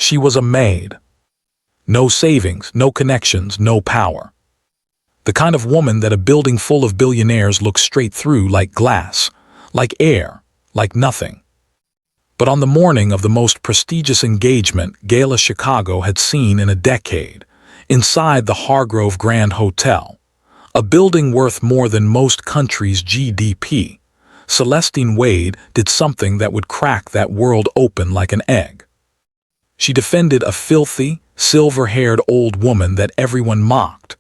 She was a maid. No savings, no connections, no power. The kind of woman that a building full of billionaires looks straight through like glass, like air, like nothing. But on the morning of the most prestigious engagement Gala Chicago had seen in a decade, inside the Hargrove Grand Hotel, a building worth more than most countries' GDP, Celestine Wade did something that would crack that world open like an egg. She defended a filthy, silver-haired old woman that everyone mocked,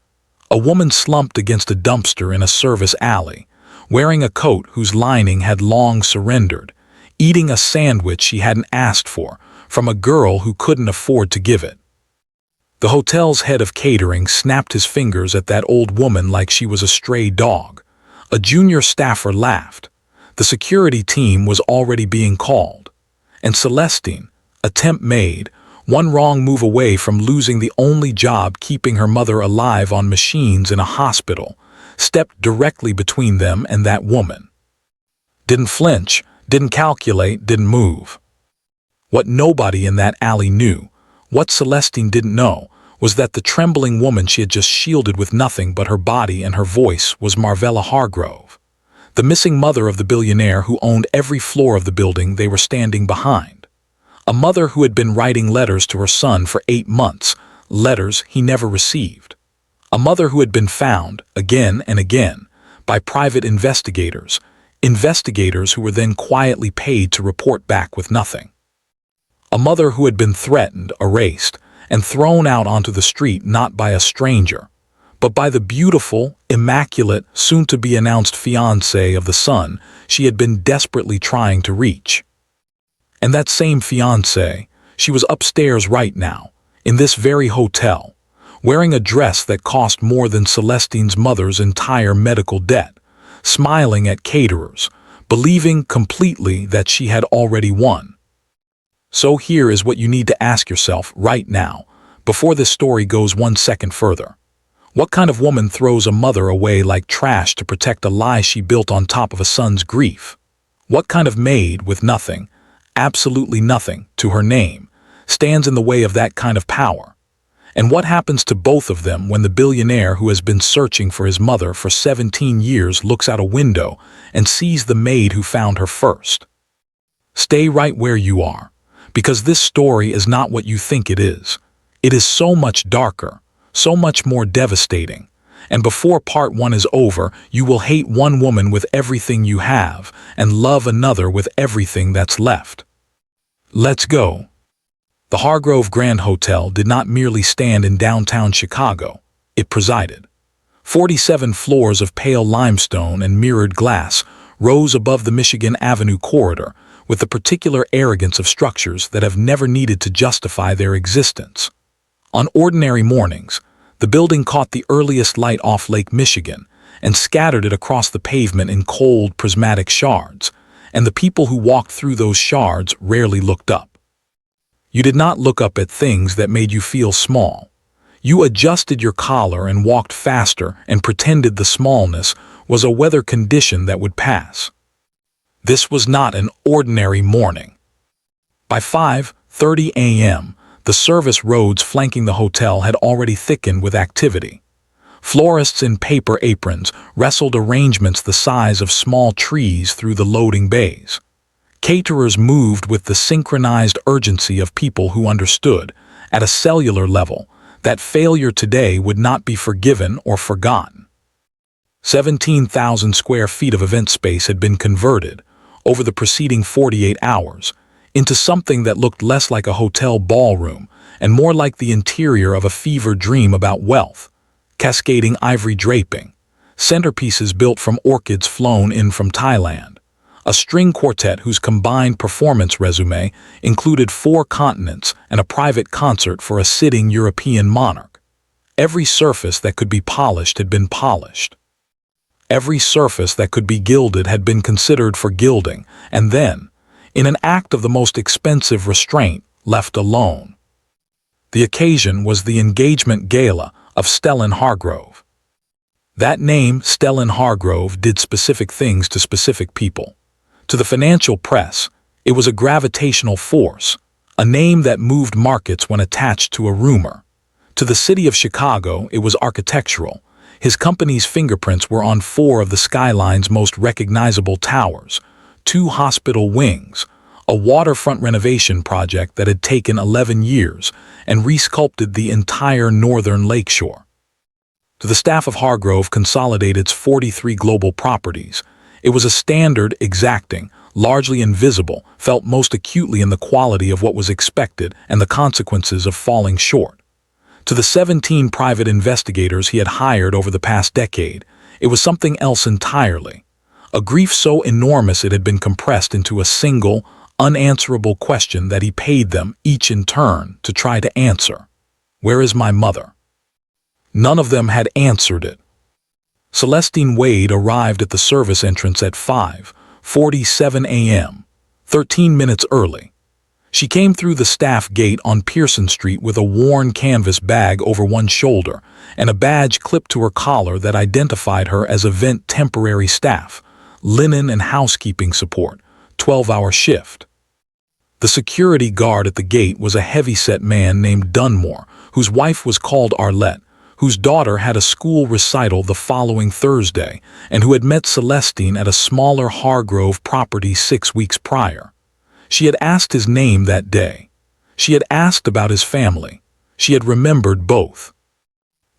a woman slumped against a dumpster in a service alley, wearing a coat whose lining had long surrendered, eating a sandwich she hadn't asked for from a girl who couldn't afford to give it. The hotel's head of catering snapped his fingers at that old woman like she was a stray dog. A junior staffer laughed. The security team was already being called. And Celestine, a temp maid, one wrong move away from losing the only job keeping her mother alive on machines in a hospital, stepped directly between them and that woman. Didn't flinch, didn't calculate, didn't move. What nobody in that alley knew, what Celestine didn't know, was that the trembling woman she had just shielded with nothing but her body and her voice was Marvella Hargrove, the missing mother of the billionaire who owned every floor of the building they were standing behind. A mother who had been writing letters to her son for 8 months, letters he never received. A mother who had been found, again and again, by private investigators, investigators who were then quietly paid to report back with nothing. A mother who had been threatened, erased, and thrown out onto the street not by a stranger, but by the beautiful, immaculate, soon-to-be-announced fiancée of the son she had been desperately trying to reach. And that same fiancée, she was upstairs right now, in this very hotel, wearing a dress that cost more than Celestine's mother's entire medical debt, smiling at caterers, believing completely that she had already won. So here is what you need to ask yourself right now, before this story goes 1 second further. What kind of woman throws a mother away like trash to protect a lie she built on top of a son's grief? What kind of maid with nothing, absolutely nothing, to her name, stands in the way of that kind of power? And what happens to both of them when the billionaire who has been searching for his mother for 17 years looks out a window and sees the maid who found her first? Stay right where you are, because this story is not what you think it is. It is so much darker, so much more devastating. And before part 1 is over, you will hate one woman with everything you have and love another with everything that's left. Let's go. The Hargrove Grand Hotel did not merely stand in downtown Chicago, it presided. 47 floors of pale limestone and mirrored glass rose above the Michigan Avenue corridor, with the particular arrogance of structures that have never needed to justify their existence. On ordinary mornings, the building caught the earliest light off Lake Michigan and scattered it across the pavement in cold, prismatic shards, and the people who walked through those shards rarely looked up. You did not look up at things that made you feel small. You adjusted your collar and walked faster and pretended the smallness was a weather condition that would pass. This was not an ordinary morning. By 5:30 a.m., the service roads flanking the hotel had already thickened with activity. Florists in paper aprons wrestled arrangements the size of small trees through the loading bays. Caterers moved with the synchronized urgency of people who understood, at a cellular level, that failure today would not be forgiven or forgotten. 17,000 square feet of event space had been converted, over the preceding 48 hours, into something that looked less like a hotel ballroom and more like the interior of a fever dream about wealth. Cascading ivory draping, centerpieces built from orchids flown in from Thailand, a string quartet whose combined performance resume included 4 continents and a private concert for a sitting European monarch. Every surface that could be polished had been polished. Every surface that could be gilded had been considered for gilding, and then, in an act of the most expensive restraint, left alone. The occasion was the engagement gala of Stellan Hargrove. That name, Stellan Hargrove, did specific things to specific people. To the financial press, it was a gravitational force, A name that moved markets when attached to a rumor. To the city of Chicago, it was architectural. His company's fingerprints were on 4 of the skyline's most recognizable towers, 2 hospital wings, a waterfront renovation project that had taken 11 years and resculpted the entire northern lakeshore. To the staff of Hargrove consolidated its 43 global properties. It was a standard exacting, largely invisible, felt most acutely in the quality of what was expected and the consequences of falling short. To the 17 private investigators he had hired over the past decade, it was something else entirely. A grief so enormous it had been compressed into a single, unanswerable question that he paid them, each in turn, to try to answer. Where is my mother? None of them had answered it. Celestine Wade arrived at the service entrance at 5:47 a.m., 13 minutes early. She came through the staff gate on Pearson Street with a worn canvas bag over one shoulder and a badge clipped to her collar that identified her as event temporary staff, linen and housekeeping support, 12-hour shift. The security guard at the gate was a heavy-set man named Dunmore, whose wife was called Arlette, whose daughter had a school recital the following Thursday, and who had met Celestine at a smaller Hargrove property 6 weeks prior. She had asked his name that day. She had asked about his family. She had remembered both.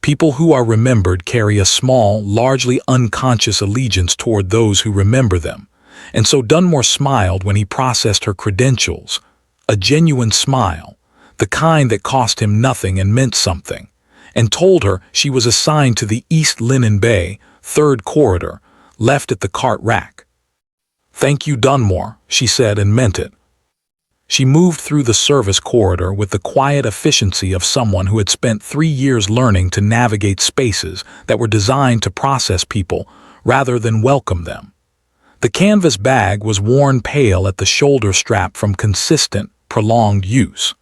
People who are remembered carry a small, largely unconscious allegiance toward those who remember them, and so Dunmore smiled when he processed her credentials, a genuine smile, the kind that cost him nothing and meant something, and told her she was assigned to the East Linen Bay, 3rd corridor, left at the cart rack. "Thank you, Dunmore," she said and meant it. She moved through the service corridor with the quiet efficiency of someone who had spent 3 years learning to navigate spaces that were designed to process people rather than welcome them. The canvas bag was worn pale at the shoulder strap from consistent, prolonged use.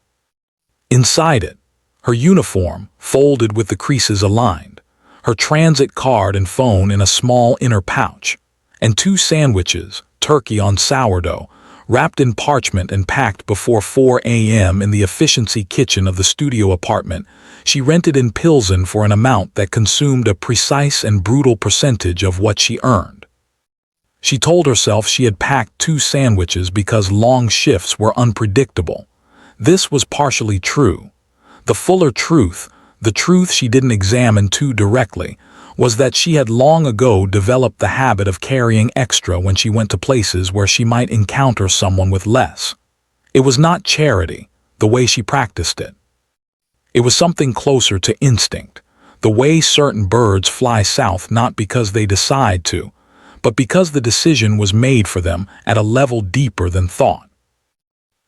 Inside it, her uniform, folded with the creases aligned, her transit card and phone in a small inner pouch, and 2 sandwiches, turkey on sourdough, wrapped in parchment and packed before 4 a.m. in the efficiency kitchen of the studio apartment she rented in Pilsen for an amount that consumed a precise and brutal percentage of what she earned. She told herself she had packed 2 sandwiches because long shifts were unpredictable. This was partially true. The fuller truth, the truth she didn't examine too directly, was that she had long ago developed the habit of carrying extra when she went to places where she might encounter someone with less. It was not charity, the way she practiced it. It was something closer to instinct, the way certain birds fly south not because they decide to, but because the decision was made for them at a level deeper than thought.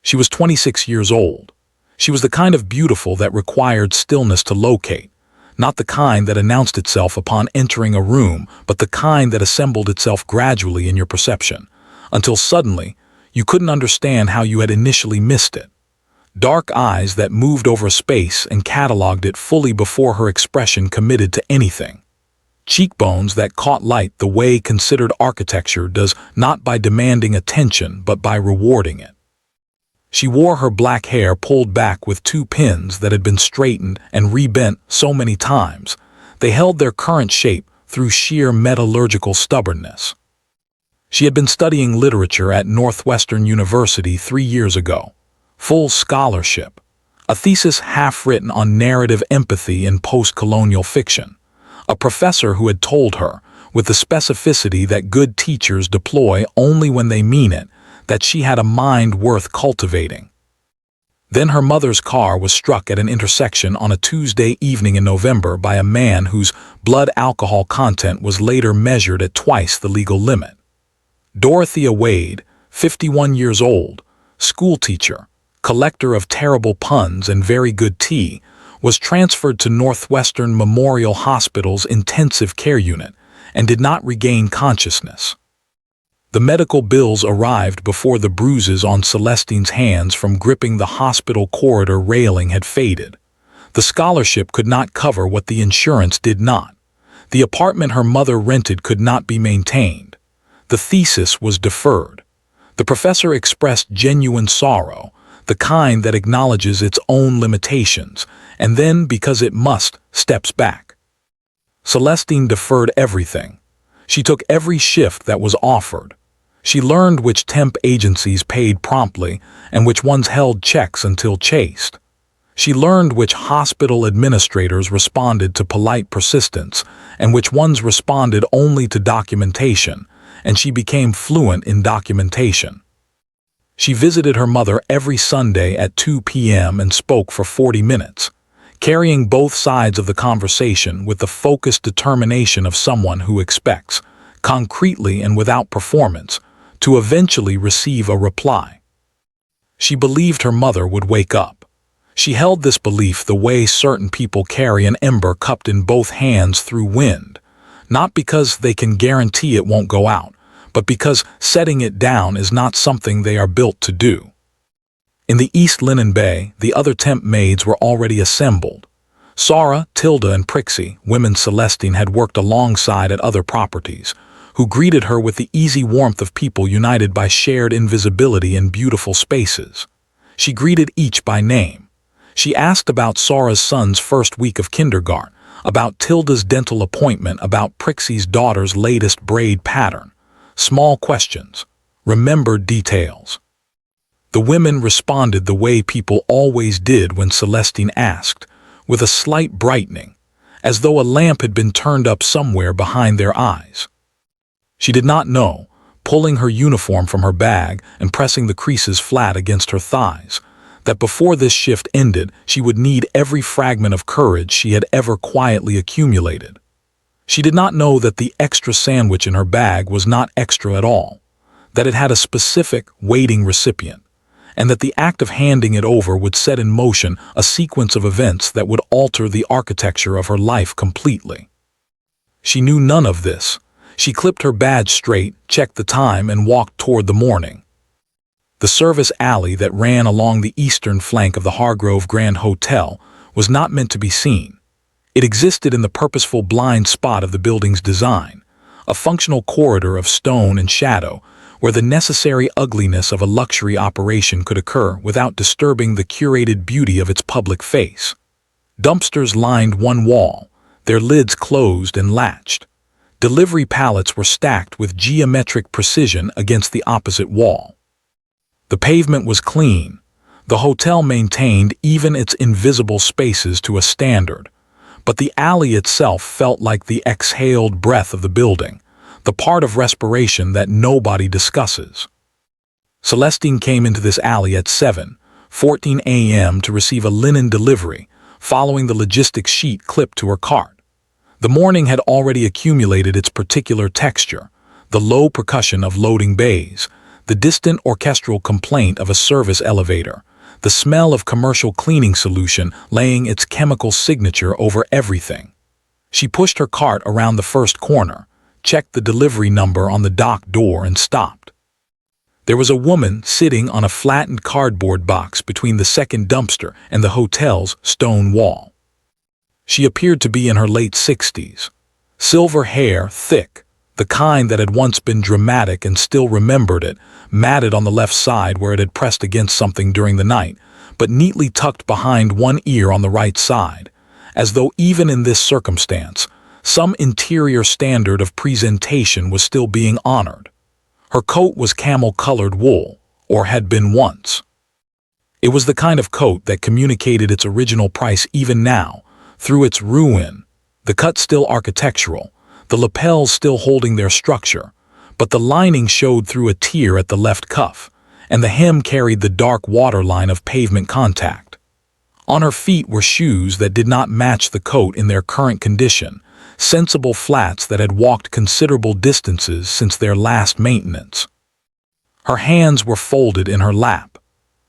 She was 26 years old. She was the kind of beautiful that required stillness to locate, not the kind that announced itself upon entering a room, but the kind that assembled itself gradually in your perception, until suddenly you couldn't understand how you had initially missed it. Dark eyes that moved over space and cataloged it fully before her expression committed to anything. Cheekbones that caught light the way considered architecture does, not by demanding attention but by rewarding it. She wore her black hair pulled back with 2 pins that had been straightened and rebent so many times they held their current shape through sheer metallurgical stubbornness. She had been studying literature at Northwestern University 3 years ago, full scholarship, a thesis half-written on narrative empathy in post-colonial fiction. A professor who had told her, with the specificity that good teachers deploy only when they mean it, that she had a mind worth cultivating. Then her mother's car was struck at an intersection on a Tuesday evening in November by a man whose blood alcohol content was later measured at twice the legal limit. Dorothea Wade, 51 years old, schoolteacher, collector of terrible puns and very good tea, was transferred to Northwestern Memorial Hospital's intensive care unit and did not regain consciousness. The medical bills arrived before the bruises on Celestine's hands from gripping the hospital corridor railing had faded. The scholarship could not cover what the insurance did not. The apartment her mother rented could not be maintained. The thesis was deferred. The professor expressed genuine sorrow. the kind that acknowledges its own limitations, and then, because it must, steps back. Celestine deferred everything. She took every shift that was offered. She learned which temp agencies paid promptly and which ones held checks until chased. She learned which hospital administrators responded to polite persistence and which ones responded only to documentation, and she became fluent in documentation. She visited her mother every Sunday at 2 p.m. and spoke for 40 minutes, carrying both sides of the conversation with the focused determination of someone who expects, concretely and without performance, to eventually receive a reply. She believed her mother would wake up. She held this belief the way certain people carry an ember cupped in both hands through wind, not because they can guarantee it won't go out, but because setting it down is not something they are built to do. In the East Linen Bay, the other temp maids were already assembled. Sarah, Tilda, and Prixie, women Celestine had worked alongside at other properties, who greeted her with the easy warmth of people united by shared invisibility in beautiful spaces. She greeted each by name. She asked about Sarah's son's first week of kindergarten, about Tilda's dental appointment, about Prixie's daughter's latest braid pattern. Small questions, remembered details. The women responded the way people always did when Celestine asked, with a slight brightening, as though a lamp had been turned up somewhere behind their eyes. She did not know, pulling her uniform from her bag and pressing the creases flat against her thighs, that before this shift ended, she would need every fragment of courage she had ever quietly accumulated. She did not know that the extra sandwich in her bag was not extra at all, that it had a specific, waiting recipient, and that the act of handing it over would set in motion a sequence of events that would alter the architecture of her life completely. She knew none of this. She clipped her badge straight, checked the time, and walked toward the morning. The service alley that ran along the eastern flank of the Hargrove Grand Hotel was not meant to be seen. It existed in the purposeful blind spot of the building's design, a functional corridor of stone and shadow where the necessary ugliness of a luxury operation could occur without disturbing the curated beauty of its public face. Dumpsters lined one wall, their lids closed and latched. Delivery pallets were stacked with geometric precision against the opposite wall. The pavement was clean. The hotel maintained even its invisible spaces to a standard, but the alley itself felt like the exhaled breath of the building, the part of respiration that nobody discusses. Celestine came into this alley at 7:14 a.m. to receive a linen delivery, following the logistics sheet clipped to her cart. The morning had already accumulated its particular texture, the low percussion of loading bays, the distant orchestral complaint of a service elevator, the smell of commercial cleaning solution laying its chemical signature over everything. She pushed her cart around the first corner, checked the delivery number on the dock door, and stopped. There was a woman sitting on a flattened cardboard box between the second dumpster and the hotel's stone wall. She appeared to be in her late 60s. Silver hair, thick, the kind that had once been dramatic and still remembered it, matted on the left side where it had pressed against something during the night, but neatly tucked behind one ear on the right side, as though even in this circumstance, some interior standard of presentation was still being honored. Her coat was camel-colored wool, or had been once. It was the kind of coat that communicated its original price even now, through its ruin, the cut still architectural, the lapels still holding their structure, but the lining showed through a tear at the left cuff, and the hem carried the dark waterline of pavement contact. On her feet were shoes that did not match the coat in their current condition, sensible flats that had walked considerable distances since their last maintenance. Her hands were folded in her lap.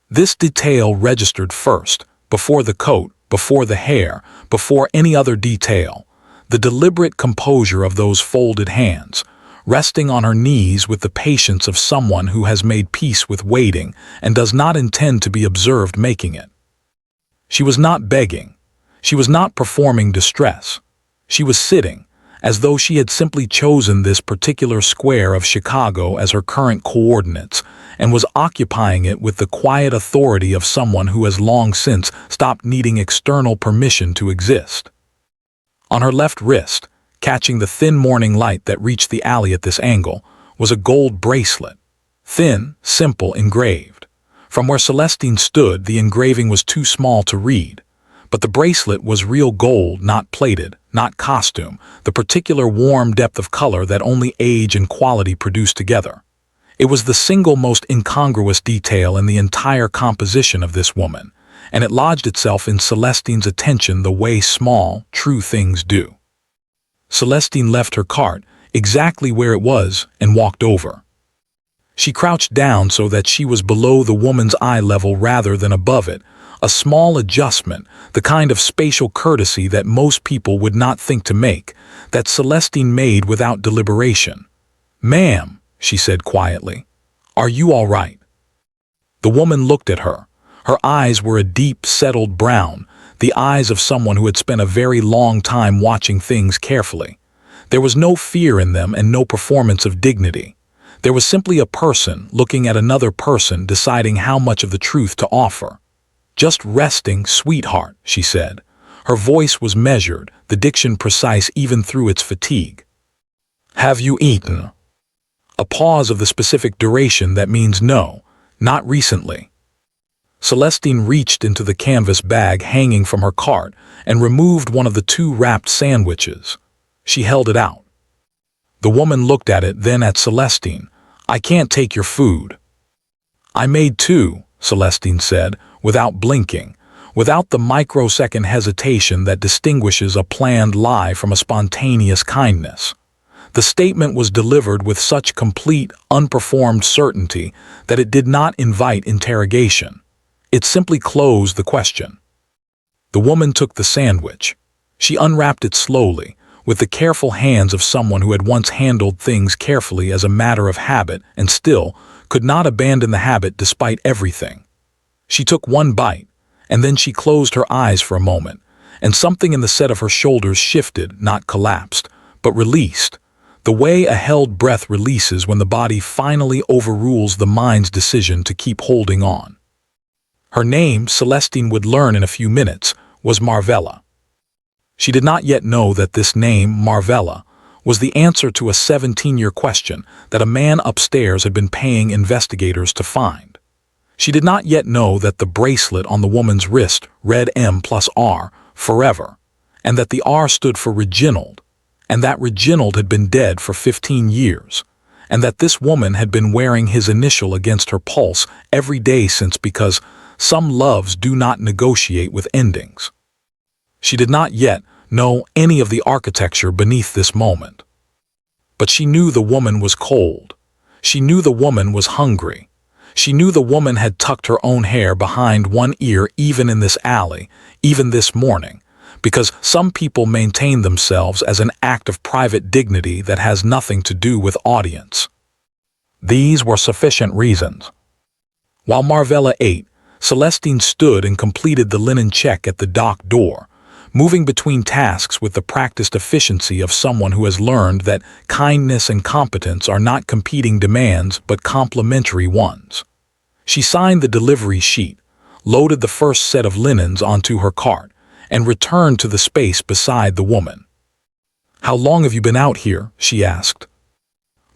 This detail registered first, before the coat, before the hair, before any other detail. The deliberate composure of those folded hands, resting on her knees with the patience of someone who has made peace with waiting and does not intend to be observed making it. She was not begging. She was not performing distress. She was sitting, as though she had simply chosen this particular square of Chicago as her current coordinates and was occupying it with the quiet authority of someone who has long since stopped needing external permission to exist. On her left wrist, catching the thin morning light that reached the alley at this angle, was a gold bracelet. Thin, simple, engraved. From where Celestine stood, the engraving was too small to read. But the bracelet was real gold, not plated, not costume, the particular warm depth of color that only age and quality produce together. It was the single most incongruous detail in the entire composition of this woman, and it lodged itself in Celestine's attention the way small, true things do. Celestine left her cart, exactly where it was, and walked over. She crouched down so that she was below the woman's eye level rather than above it, a small adjustment, the kind of spatial courtesy that most people would not think to make, that Celestine made without deliberation. "Ma'am," she said quietly, "are you all right?" The woman looked at her. Her eyes were a deep, settled brown, the eyes of someone who had spent a very long time watching things carefully. There was no fear in them and no performance of dignity. There was simply a person looking at another person deciding how much of the truth to offer. "Just resting, sweetheart," she said. Her voice was measured, the diction precise even through its fatigue. "Have you eaten?" A pause of the specific duration that means no, not recently. Celestine reached into the canvas bag hanging from her cart and removed one of the two wrapped sandwiches. She held it out. The woman looked at it, then at Celestine. "I can't take your food." "I made two," Celestine said, without blinking, without the microsecond hesitation that distinguishes a planned lie from a spontaneous kindness. The statement was delivered with such complete, unperformed certainty that it did not invite interrogation. It simply closed the question. The woman took the sandwich. She unwrapped it slowly, with the careful hands of someone who had once handled things carefully as a matter of habit and still could not abandon the habit despite everything. She took one bite, and then she closed her eyes for a moment, and something in the set of her shoulders shifted, not collapsed, but released, the way a held breath releases when the body finally overrules the mind's decision to keep holding on. Her name, Celestine would learn in a few minutes, was Marvella. She did not yet know that this name, Marvella, was the answer to a 17-year question that a man upstairs had been paying investigators to find. She did not yet know that the bracelet on the woman's wrist read M+R, forever, and that the R stood for Reginald, and that Reginald had been dead for 15 years, and that this woman had been wearing his initial against her pulse every day since, because some loves do not negotiate with endings. She did not yet know any of the architecture beneath this moment. But she knew the woman was cold. She knew the woman was hungry. She knew the woman had tucked her own hair behind one ear even in this alley, even this morning, because some people maintain themselves as an act of private dignity that has nothing to do with audience. These were sufficient reasons. While Marvella ate, Celestine stood and completed the linen check at the dock door, moving between tasks with the practiced efficiency of someone who has learned that kindness and competence are not competing demands but complementary ones. She signed the delivery sheet, loaded the first set of linens onto her cart, and returned to the space beside the woman. "How long have you been out here?" she asked.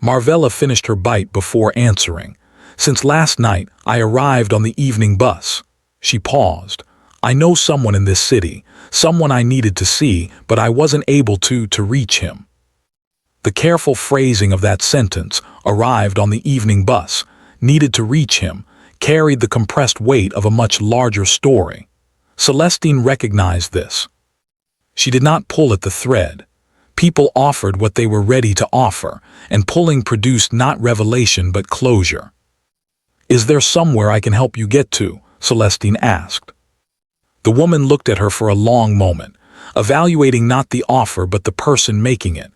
Marvella finished her bite before answering. "Since last night, I arrived on the evening bus." She paused. "I know someone in this city, someone I needed to see, but I wasn't able to reach him." The careful phrasing of that sentence, "arrived on the evening bus," "needed to reach him," carried the compressed weight of a much larger story. Celestine recognized this. She did not pull at the thread. People offered what they were ready to offer, and pulling produced not revelation but closure. "Is there somewhere I can help you get to?" Celestine asked. The woman looked at her for a long moment, evaluating not the offer but the person making it.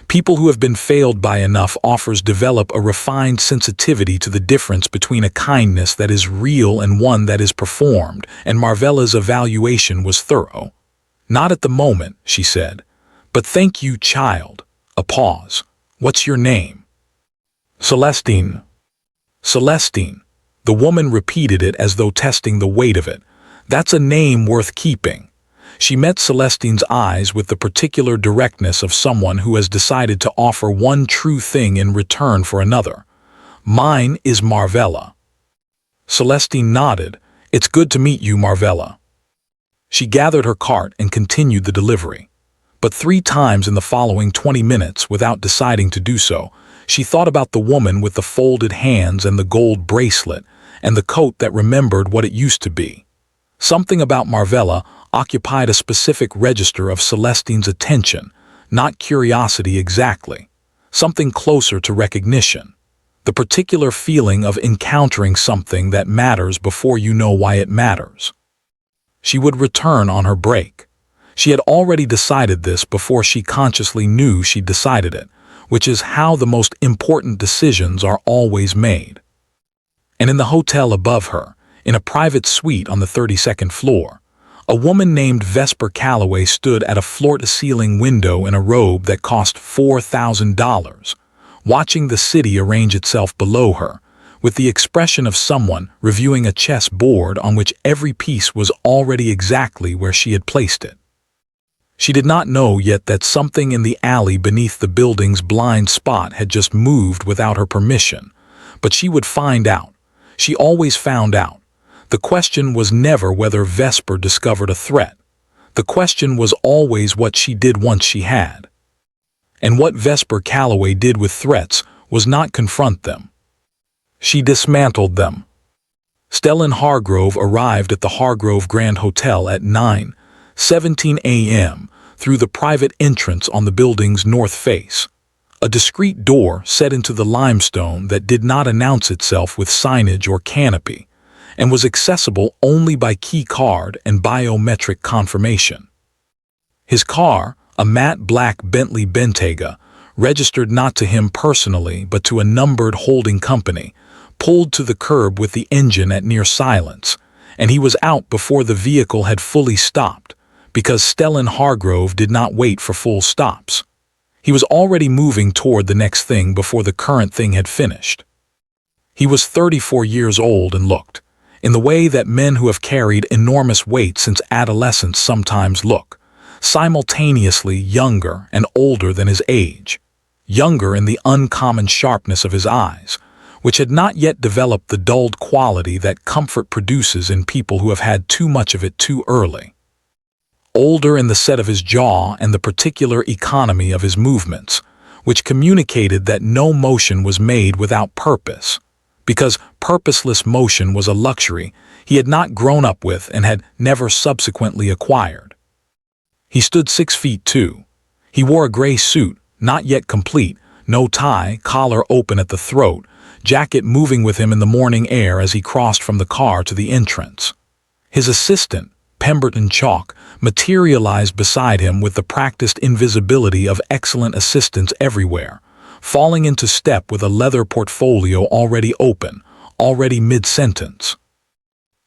People who have been failed by enough offers develop a refined sensitivity to the difference between a kindness that is real and one that is performed, and Marvella's evaluation was thorough. "Not at the moment," she said, But thank you, child. A pause. What's your name? Celestine. Celestine. The woman repeated it as though testing the weight of it. That's a name worth keeping. She met Celestine's eyes with the particular directness of someone who has decided to offer one true thing in return for another. Mine is Marvella. Celestine nodded. It's good to meet you, Marvella. She gathered her cart and continued the delivery. But 3 times in the following 20 minutes, without deciding to do so, she thought about the woman with the folded hands and the gold bracelet and the coat that remembered what it used to be. Something about Marvella occupied a specific register of Celestine's attention, not curiosity exactly, something closer to recognition. The particular feeling of encountering something that matters before you know why it matters. She would return on her break. She had already decided this before she consciously knew she'd decided it, which is how the most important decisions are always made. And in the hotel above her, in a private suite on the 32nd floor, a woman named Vesper Calloway stood at a floor-to-ceiling window in a robe that cost $4,000, watching the city arrange itself below her, with the expression of someone reviewing a chess board on which every piece was already exactly where she had placed it. She did not know yet that something in the alley beneath the building's blind spot had just moved without her permission, but she would find out. She always found out. The question was never whether Vesper discovered a threat. The question was always what she did once she had. And what Vesper Calloway did with threats was not confront them. She dismantled them. Stellan Hargrove arrived at the Hargrove Grand Hotel at 9:17 a.m. through the private entrance on the building's north face, a discreet door set into the limestone that did not announce itself with signage or canopy, and was accessible only by key card and biometric confirmation. His car, a matte black Bentley Bentayga, registered not to him personally but to a numbered holding company, pulled to the curb with the engine at near silence, and he was out before the vehicle had fully stopped, because Stellan Hargrove did not wait for full stops. He was already moving toward the next thing before the current thing had finished. He was 34 years old and looked, in the way that men who have carried enormous weight since adolescence sometimes look, simultaneously younger and older than his age, younger in the uncommon sharpness of his eyes, which had not yet developed the dulled quality that comfort produces in people who have had too much of it too early. Older in the set of his jaw and the particular economy of his movements, which communicated that no motion was made without purpose, because purposeless motion was a luxury he had not grown up with and had never subsequently acquired. He stood 6 feet 2. He wore a gray suit, not yet complete, no tie, collar open at the throat, jacket moving with him in the morning air as he crossed from the car to the entrance. His assistant, Pemberton Chalk, materialized beside him with the practiced invisibility of excellent assistants everywhere, falling into step with a leather portfolio already open, already mid-sentence.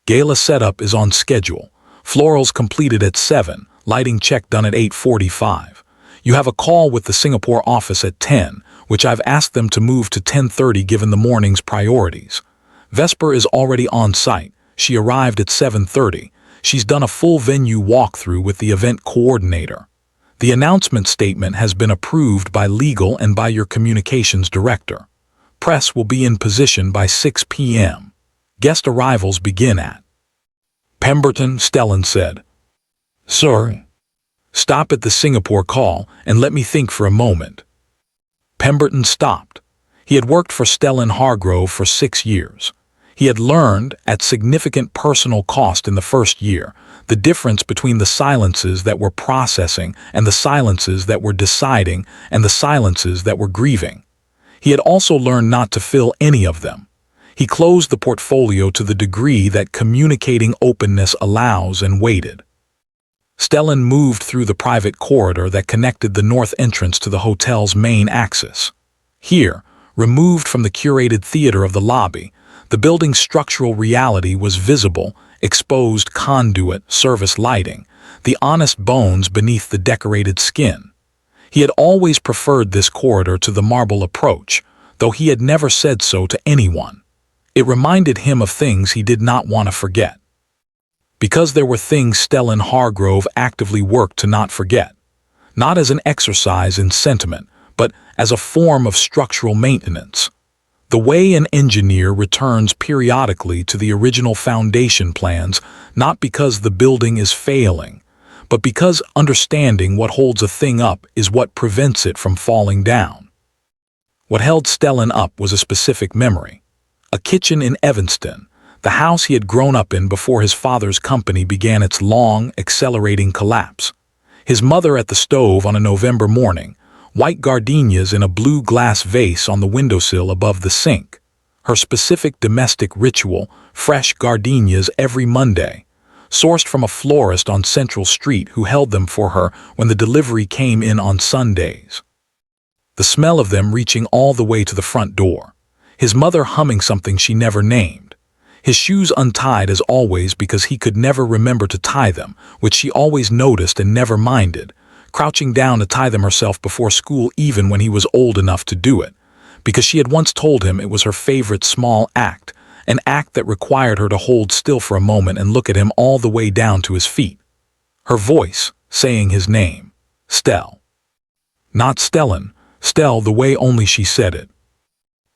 Gala setup is on schedule. Florals completed at 7, lighting check done at 8:45. You have a call with the Singapore office at 10, which I've asked them to move to 10:30 given the morning's priorities. Vesper is already on site. She arrived at 7:30. She's done a full venue walkthrough with the event coordinator. The announcement statement has been approved by legal and by your communications director. Press will be in position by 6 p.m. Guest arrivals begin at. Pemberton, Stellan said. Sir. Stop at the Singapore call and let me think for a moment. Pemberton stopped. He had worked for Stellan Hargrove for 6 years. He had learned, at significant personal cost in the first year, the difference between the silences that were processing and the silences that were deciding and the silences that were grieving. He had also learned not to fill any of them. He closed the portfolio to the degree that communicating openness allows and waited. Stellan moved through the private corridor that connected the north entrance to the hotel's main axis. Here, removed from the curated theater of the lobby, the building's structural reality was visible, exposed conduit, service lighting, the honest bones beneath the decorated skin. He had always preferred this corridor to the marble approach, though he had never said so to anyone. It reminded him of things he did not want to forget. Because there were things Stellan Hargrove actively worked to not forget, not as an exercise in sentiment, but as a form of structural maintenance. The way an engineer returns periodically to the original foundation plans, not because the building is failing, but because understanding what holds a thing up is what prevents it from falling down. What held Stellan up was a specific memory. A kitchen in Evanston, the house he had grown up in before his father's company began its long, accelerating collapse. His mother at the stove on a November morning, white gardenias in a blue glass vase on the windowsill above the sink. Her specific domestic ritual, fresh gardenias every Monday, sourced from a florist on Central Street who held them for her when the delivery came in on Sundays. The smell of them reaching all the way to the front door. His mother humming something she never named. His shoes untied as always because he could never remember to tie them, which she always noticed and never minded, crouching down to tie them herself before school even when he was old enough to do it, because she had once told him it was her favorite small act, an act that required her to hold still for a moment and look at him all the way down to his feet. Her voice, saying his name, Stell. Not Stellan, Stell the way only she said it.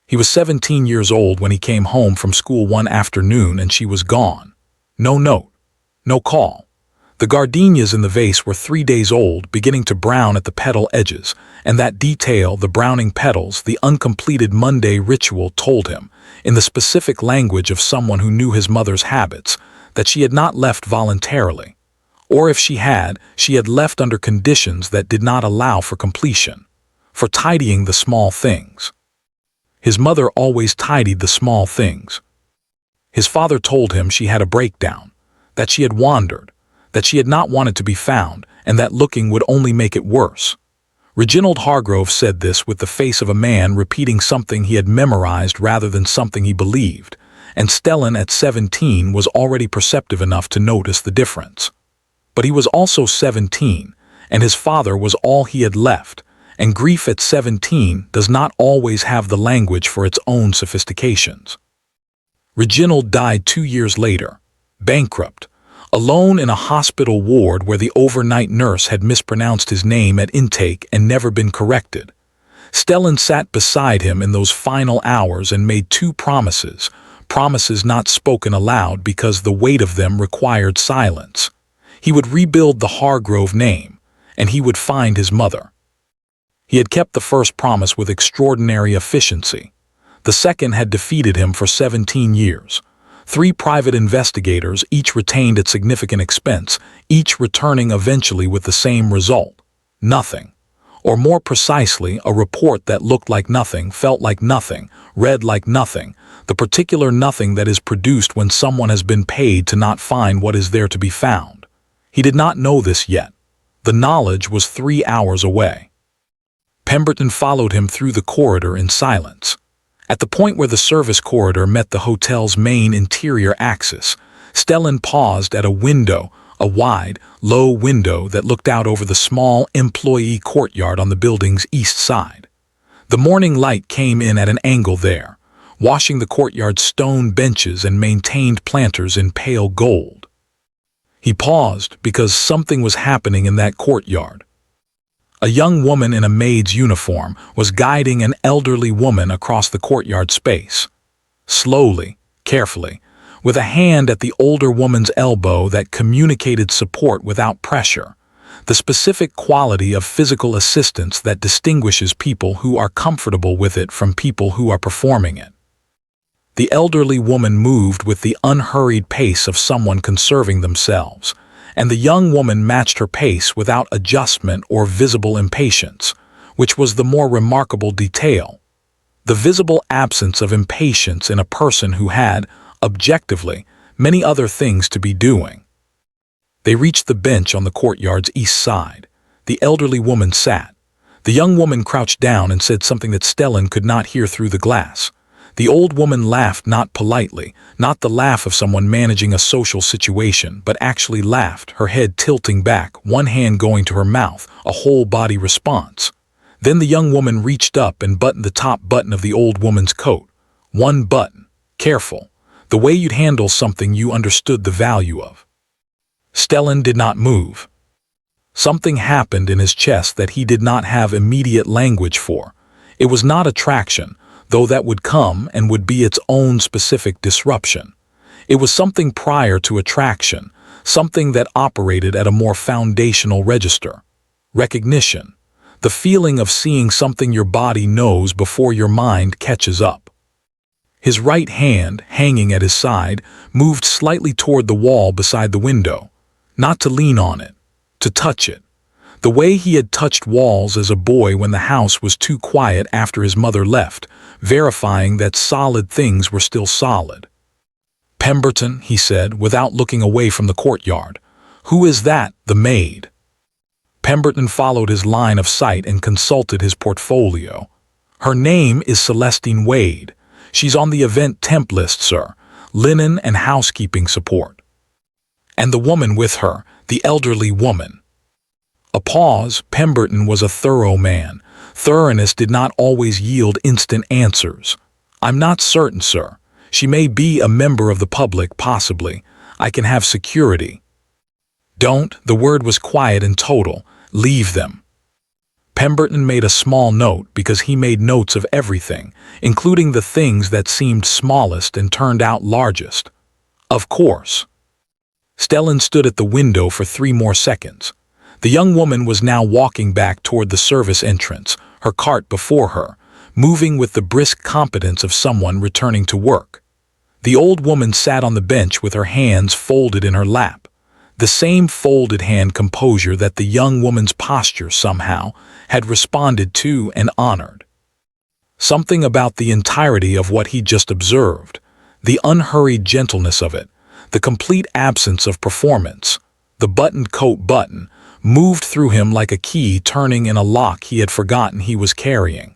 He was 17 years old when he came home from school one afternoon and she was gone. No note, no call. The gardenias in the vase were 3 days old, beginning to brown at the petal edges, and that detail, the browning petals, the uncompleted Monday ritual told him, in the specific language of someone who knew his mother's habits, that she had not left voluntarily. Or if she had left under conditions that did not allow for completion, for tidying the small things. His mother always tidied the small things. His father told him she had a breakdown, that she had wandered, that she had not wanted to be found, and that looking would only make it worse. Reginald Hargrove said this with the face of a man repeating something he had memorized rather than something he believed, and Stellan at 17 was already perceptive enough to notice the difference. But he was also 17, and his father was all he had left, and grief at 17 does not always have the language for its own sophistications. Reginald died 2 years later, bankrupt, alone in a hospital ward where the overnight nurse had mispronounced his name at intake and never been corrected. Stellan sat beside him in those final hours and made 2 promises, promises not spoken aloud because the weight of them required silence. He would rebuild the Hargrove name, and he would find his mother. He had kept the first promise with extraordinary efficiency. The second had defeated him for 17 years. 3 private investigators, each retained at significant expense, each returning eventually with the same result: nothing. Or more precisely, a report that looked like nothing, felt like nothing, read like nothing, the particular nothing that is produced when someone has been paid to not find what is there to be found. He did not know this yet. The knowledge was 3 hours away. Pemberton followed him through the corridor in silence. At the point where the service corridor met the hotel's main interior axis, Stellan paused at a window, a wide, low window that looked out over the small employee courtyard on the building's east side. The morning light came in at an angle there, washing the courtyard's stone benches and maintained planters in pale gold. He paused because something was happening in that courtyard. A young woman in a maid's uniform was guiding an elderly woman across the courtyard space. Slowly, carefully, with a hand at the older woman's elbow that communicated support without pressure, the specific quality of physical assistance that distinguishes people who are comfortable with it from people who are performing it. The elderly woman moved with the unhurried pace of someone conserving themselves, and the young woman matched her pace without adjustment or visible impatience, which was the more remarkable detail. The visible absence of impatience in a person who had, objectively, many other things to be doing. They reached the bench on the courtyard's east side. The elderly woman sat. The young woman crouched down and said something that Stellan could not hear through the glass. The old woman laughed, not politely, not the laugh of someone managing a social situation, but actually laughed, her head tilting back, one hand going to her mouth, a whole body response. Then the young woman reached up and buttoned the top button of the old woman's coat. One button. Careful. The way you'd handle something you understood the value of. Stellan did not move. Something happened in his chest that he did not have immediate language for. It was not attraction, though that would come and would be its own specific disruption. It was something prior to attraction, something that operated at a more foundational register. Recognition. The feeling of seeing something your body knows before your mind catches up. His right hand, hanging at his side, moved slightly toward the wall beside the window. Not to lean on it, to touch it. The way he had touched walls as a boy when the house was too quiet after his mother left, verifying that solid things were still solid. "Pemberton," he said, without looking away from the courtyard. "Who is that, the maid?" Pemberton followed his line of sight and consulted his portfolio. "Her name is Celestine Wade. She's on the event temp list, sir. Linen and housekeeping support." "And the woman with her, the elderly woman?" A pause. Pemberton was a thorough man. Thoroughness did not always yield instant answers. "I'm not certain, sir. She may be a member of the public, possibly. I can have security." "Don't," the word was quiet and total. "Leave them." Pemberton made a small note because he made notes of everything, including the things that seemed smallest and turned out largest. "Of course." Stellan stood at the window for 3 more seconds. The young woman was now walking back toward the service entrance, her cart before her, moving with the brisk competence of someone returning to work. The old woman sat on the bench with her hands folded in her lap, the same folded hand composure that the young woman's posture somehow had responded to and honored. Something about the entirety of what he just observed, the unhurried gentleness of it, the complete absence of performance, the buttoned coat button, moved through him like a key turning in a lock he had forgotten he was carrying.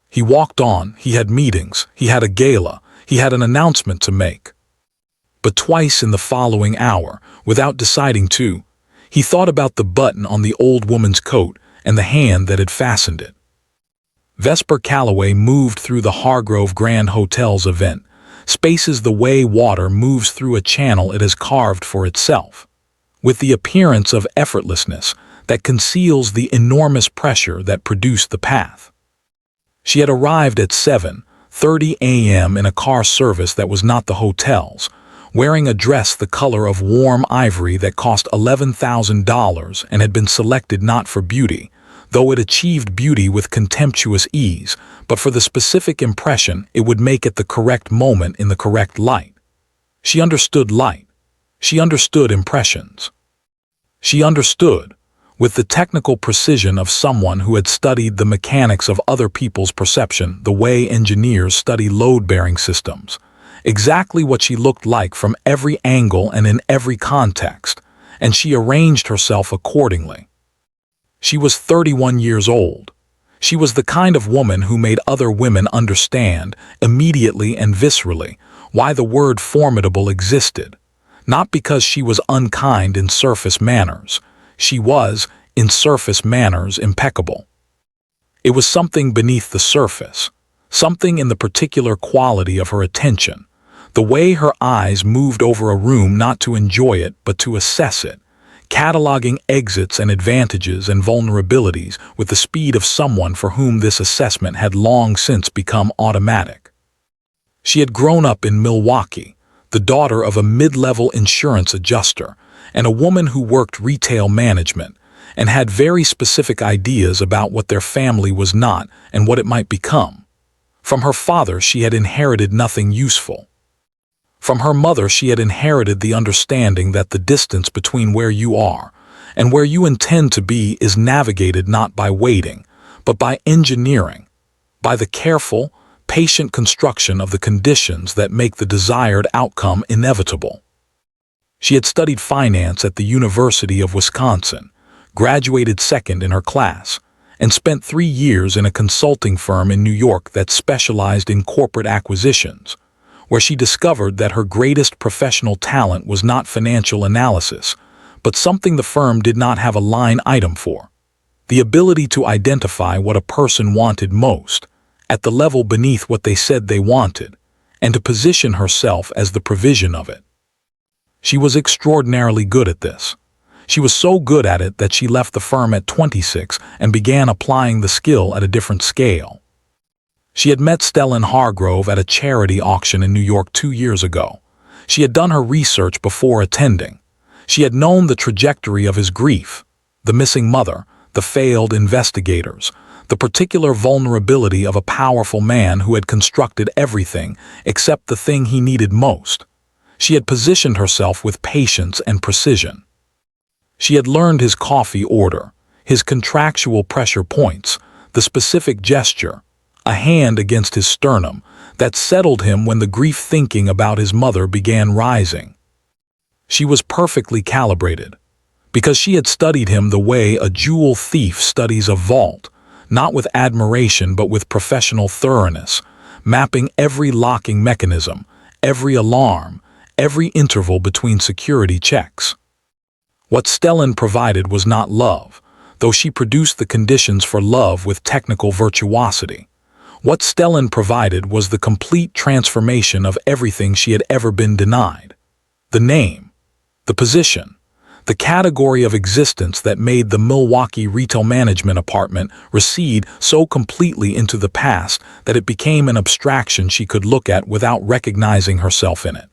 He walked on. He had meetings, he had a gala, he had an announcement to make. But twice in the following hour, without deciding to, he thought about the button on the old woman's coat and the hand that had fastened it. Vesper Calloway moved through the Hargrove Grand Hotel's event, spaces the way water moves through a channel it has carved for itself, with the appearance of effortlessness that conceals the enormous pressure that produced the path. She had arrived at 7:30 a.m. in a car service that was not the hotel's, wearing a dress the color of warm ivory that cost $11,000 and had been selected not for beauty, though it achieved beauty with contemptuous ease, but for the specific impression it would make at the correct moment in the correct light. She understood light. She understood impressions. She understood, with the technical precision of someone who had studied the mechanics of other people's perception the way engineers study load-bearing systems, exactly what she looked like from every angle and in every context, and she arranged herself accordingly. She was 31 years old. She was the kind of woman who made other women understand, immediately and viscerally, why the word formidable existed. Not because she was unkind in surface manners. She was, in surface manners, impeccable. It was something beneath the surface, something in the particular quality of her attention, the way her eyes moved over a room not to enjoy it but to assess it, cataloging exits and advantages and vulnerabilities with the speed of someone for whom this assessment had long since become automatic. She had grown up in Milwaukee, the daughter of a mid-level insurance adjuster and a woman who worked retail management and had very specific ideas about what their family was not and what it might become. From her father she had inherited nothing useful. From her mother she had inherited the understanding that the distance between where you are and where you intend to be is navigated not by waiting, but by engineering, by the careful, patient construction of the conditions that make the desired outcome inevitable. She had studied finance at the University of Wisconsin, graduated second in her class, and spent 3 years in a consulting firm in New York that specialized in corporate acquisitions, where she discovered that her greatest professional talent was not financial analysis, but something the firm did not have a line item for: the ability to identify what a person wanted most, at the level beneath what they said they wanted, and to position herself as the provision of it. She was extraordinarily good at this. She was so good at it that she left the firm at 26 and began applying the skill at a different scale. She had met Stellan Hargrove at a charity auction in New York 2 years ago. She had done her research before attending. She had known the trajectory of his grief, the missing mother, the failed investigators, the particular vulnerability of a powerful man who had constructed everything except the thing he needed most. She had positioned herself with patience and precision. She had learned his coffee order, his contractual pressure points, the specific gesture, a hand against his sternum, that settled him when the grief thinking about his mother began rising. She was perfectly calibrated, because she had studied him the way a jewel thief studies a vault, not with admiration but with professional thoroughness, mapping every locking mechanism, every alarm, every interval between security checks. What Stellan provided was not love, though she produced the conditions for love with technical virtuosity. What Stellan provided was the complete transformation of everything she had ever been denied. The name, the position, the category of existence that made the Milwaukee retail management apartment recede so completely into the past that it became an abstraction she could look at without recognizing herself in it.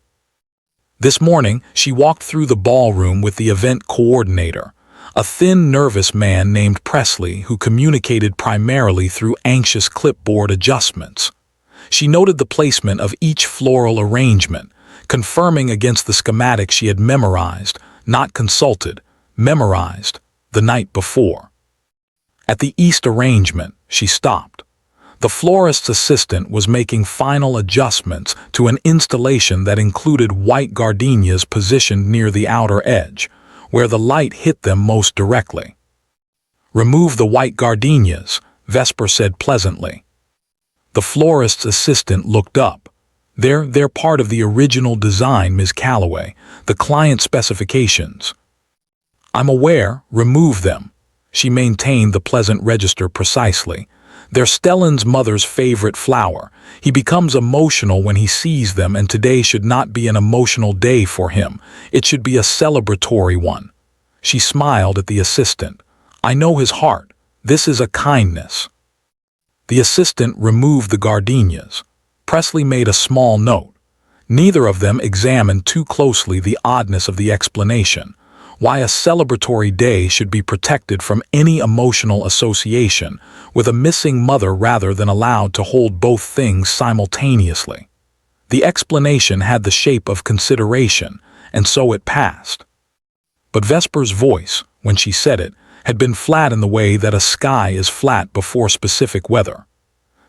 This morning, she walked through the ballroom with the event coordinator, a thin, nervous man named Presley who communicated primarily through anxious clipboard adjustments. She noted the placement of each floral arrangement, confirming against the schematic she had memorized, not consulted, memorized, the night before. At the east arrangement, she stopped. The florist's assistant was making final adjustments to an installation that included white gardenias positioned near the outer edge, where the light hit them most directly. "Remove the white gardenias," Vesper said pleasantly. The florist's assistant looked up. They're part of the original design, Ms. Calloway, the client specifications." "I'm aware, remove them." She maintained the pleasant register precisely. "They're Stellan's mother's favorite flower. He becomes emotional when he sees them, and today should not be an emotional day for him. It should be a celebratory one." She smiled at the assistant. "I know his heart. This is a kindness." The assistant removed the gardenias. Presley made a small note. Neither of them examined too closely the oddness of the explanation, why a celebratory day should be protected from any emotional association with a missing mother rather than allowed to hold both things simultaneously. The explanation had the shape of consideration, and so it passed. But Vesper's voice, when she said it, had been flat in the way that a sky is flat before specific weather.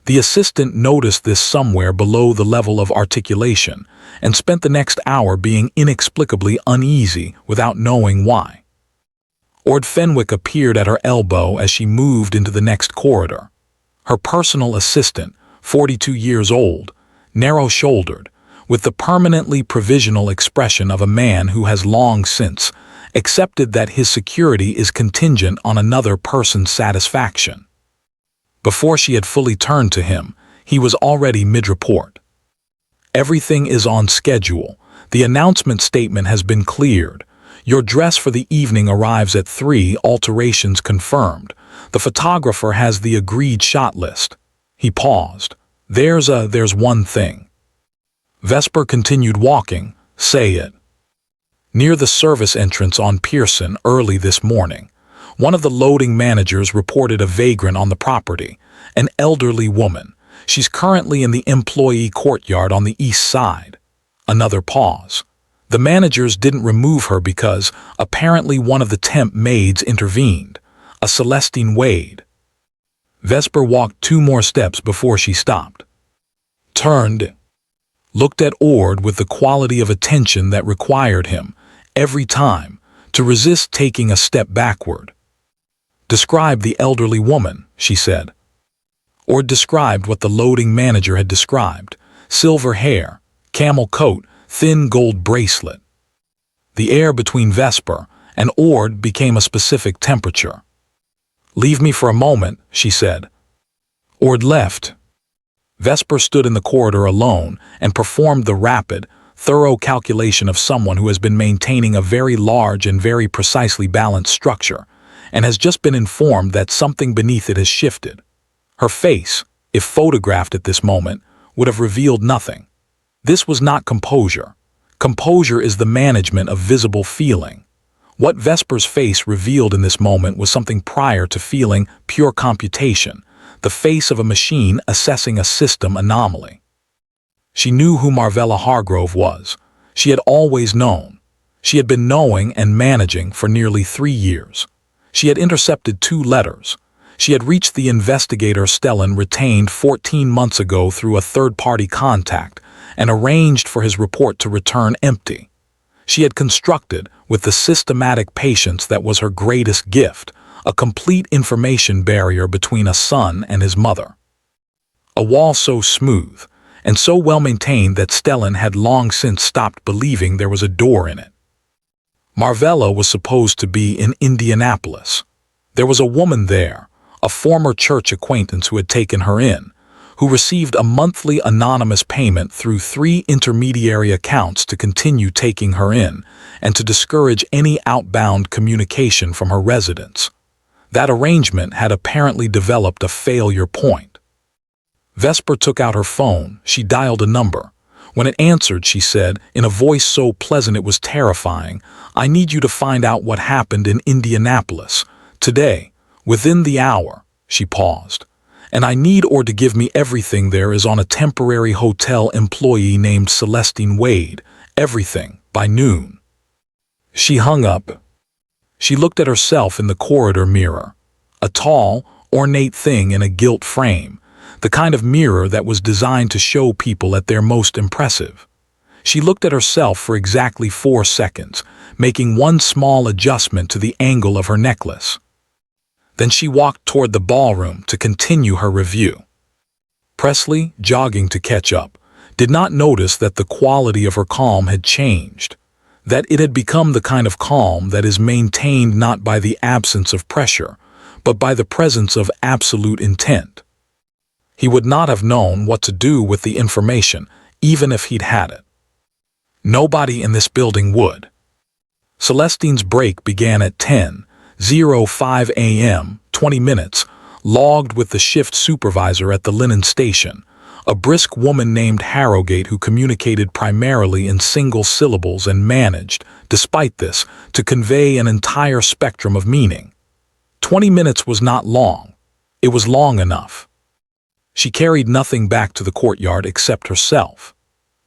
The assistant noticed this somewhere below the level of articulation and spent the next hour being inexplicably uneasy without knowing why. Ord Fenwick appeared at her elbow as she moved into the next corridor. Her personal assistant, 42 years old, narrow-shouldered, with the permanently provisional expression of a man who has long since accepted that his security is contingent on another person's satisfaction. Before she had fully turned to him, he was already mid-report. "Everything is on schedule. The announcement statement has been cleared. Your dress for the evening arrives at 3, alterations confirmed. The photographer has the agreed shot list." He paused. There's one thing." Vesper continued walking. "Say it." Near the service entrance on Pearson early this morning, one of the loading managers reported a vagrant on the property, an elderly woman. She's currently in the employee courtyard on the east side. Another pause. The managers didn't remove her because, apparently, one of the temp maids intervened, a Celestine Wade. Vesper walked 2 more steps before she stopped. Turned. Looked at Ord with the quality of attention that required him, every time, to resist taking a step backward. Describe the elderly woman, she said. Ord described what the loading manager had described: silver hair, camel coat, thin gold bracelet. The air between Vesper and Ord became a specific temperature. "Leave me for a moment," she said. Ord left. Vesper stood in the corridor alone and performed the rapid, thorough calculation of someone who has been maintaining a very large and very precisely balanced structure, and has just been informed that something beneath it has shifted. Her face, if photographed at this moment, would have revealed nothing. This was not composure. Composure is the management of visible feeling. What Vesper's face revealed in this moment was something prior to feeling, pure computation, the face of a machine assessing a system anomaly. She knew who Marvella Hargrove was. She had always known. She had been knowing and managing for nearly 3 years. She had intercepted 2 letters. She had reached the investigator Stellan retained 14 months ago through a third-party contact and arranged for his report to return empty. She had constructed, with the systematic patience that was her greatest gift, a complete information barrier between a son and his mother. A wall so smooth and so well maintained that Stellan had long since stopped believing there was a door in it. Marvella was supposed to be in Indianapolis. There was a woman there, a former church acquaintance who had taken her in, who received a monthly anonymous payment through 3 intermediary accounts to continue taking her in and to discourage any outbound communication from her residence. That arrangement had apparently developed a failure point. Vesper took out her phone. She dialed a number. When it answered, she said, in a voice so pleasant it was terrifying, "I need you to find out what happened in Indianapolis. Today, within the hour." She paused. "And I need Ord to give me everything there is on a temporary hotel employee named Celestine Wade. Everything, by noon." She hung up. She looked at herself in the corridor mirror. A tall, ornate thing in a gilt frame. The kind of mirror that was designed to show people at their most impressive. She looked at herself for exactly 4 seconds, making one small adjustment to the angle of her necklace. Then she walked toward the ballroom to continue her review. Presley, jogging to catch up, did not notice that the quality of her calm had changed, that it had become the kind of calm that is maintained not by the absence of pressure, but by the presence of absolute intent. He would not have known what to do with the information, even if he'd had it. Nobody in this building would. Celestine's break began at 10:05 a.m., 20 minutes, logged with the shift supervisor at the linen station, a brisk woman named Harrogate who communicated primarily in single syllables and managed, despite this, to convey an entire spectrum of meaning. 20 minutes was not long. It was long enough. She carried nothing back to the courtyard except herself.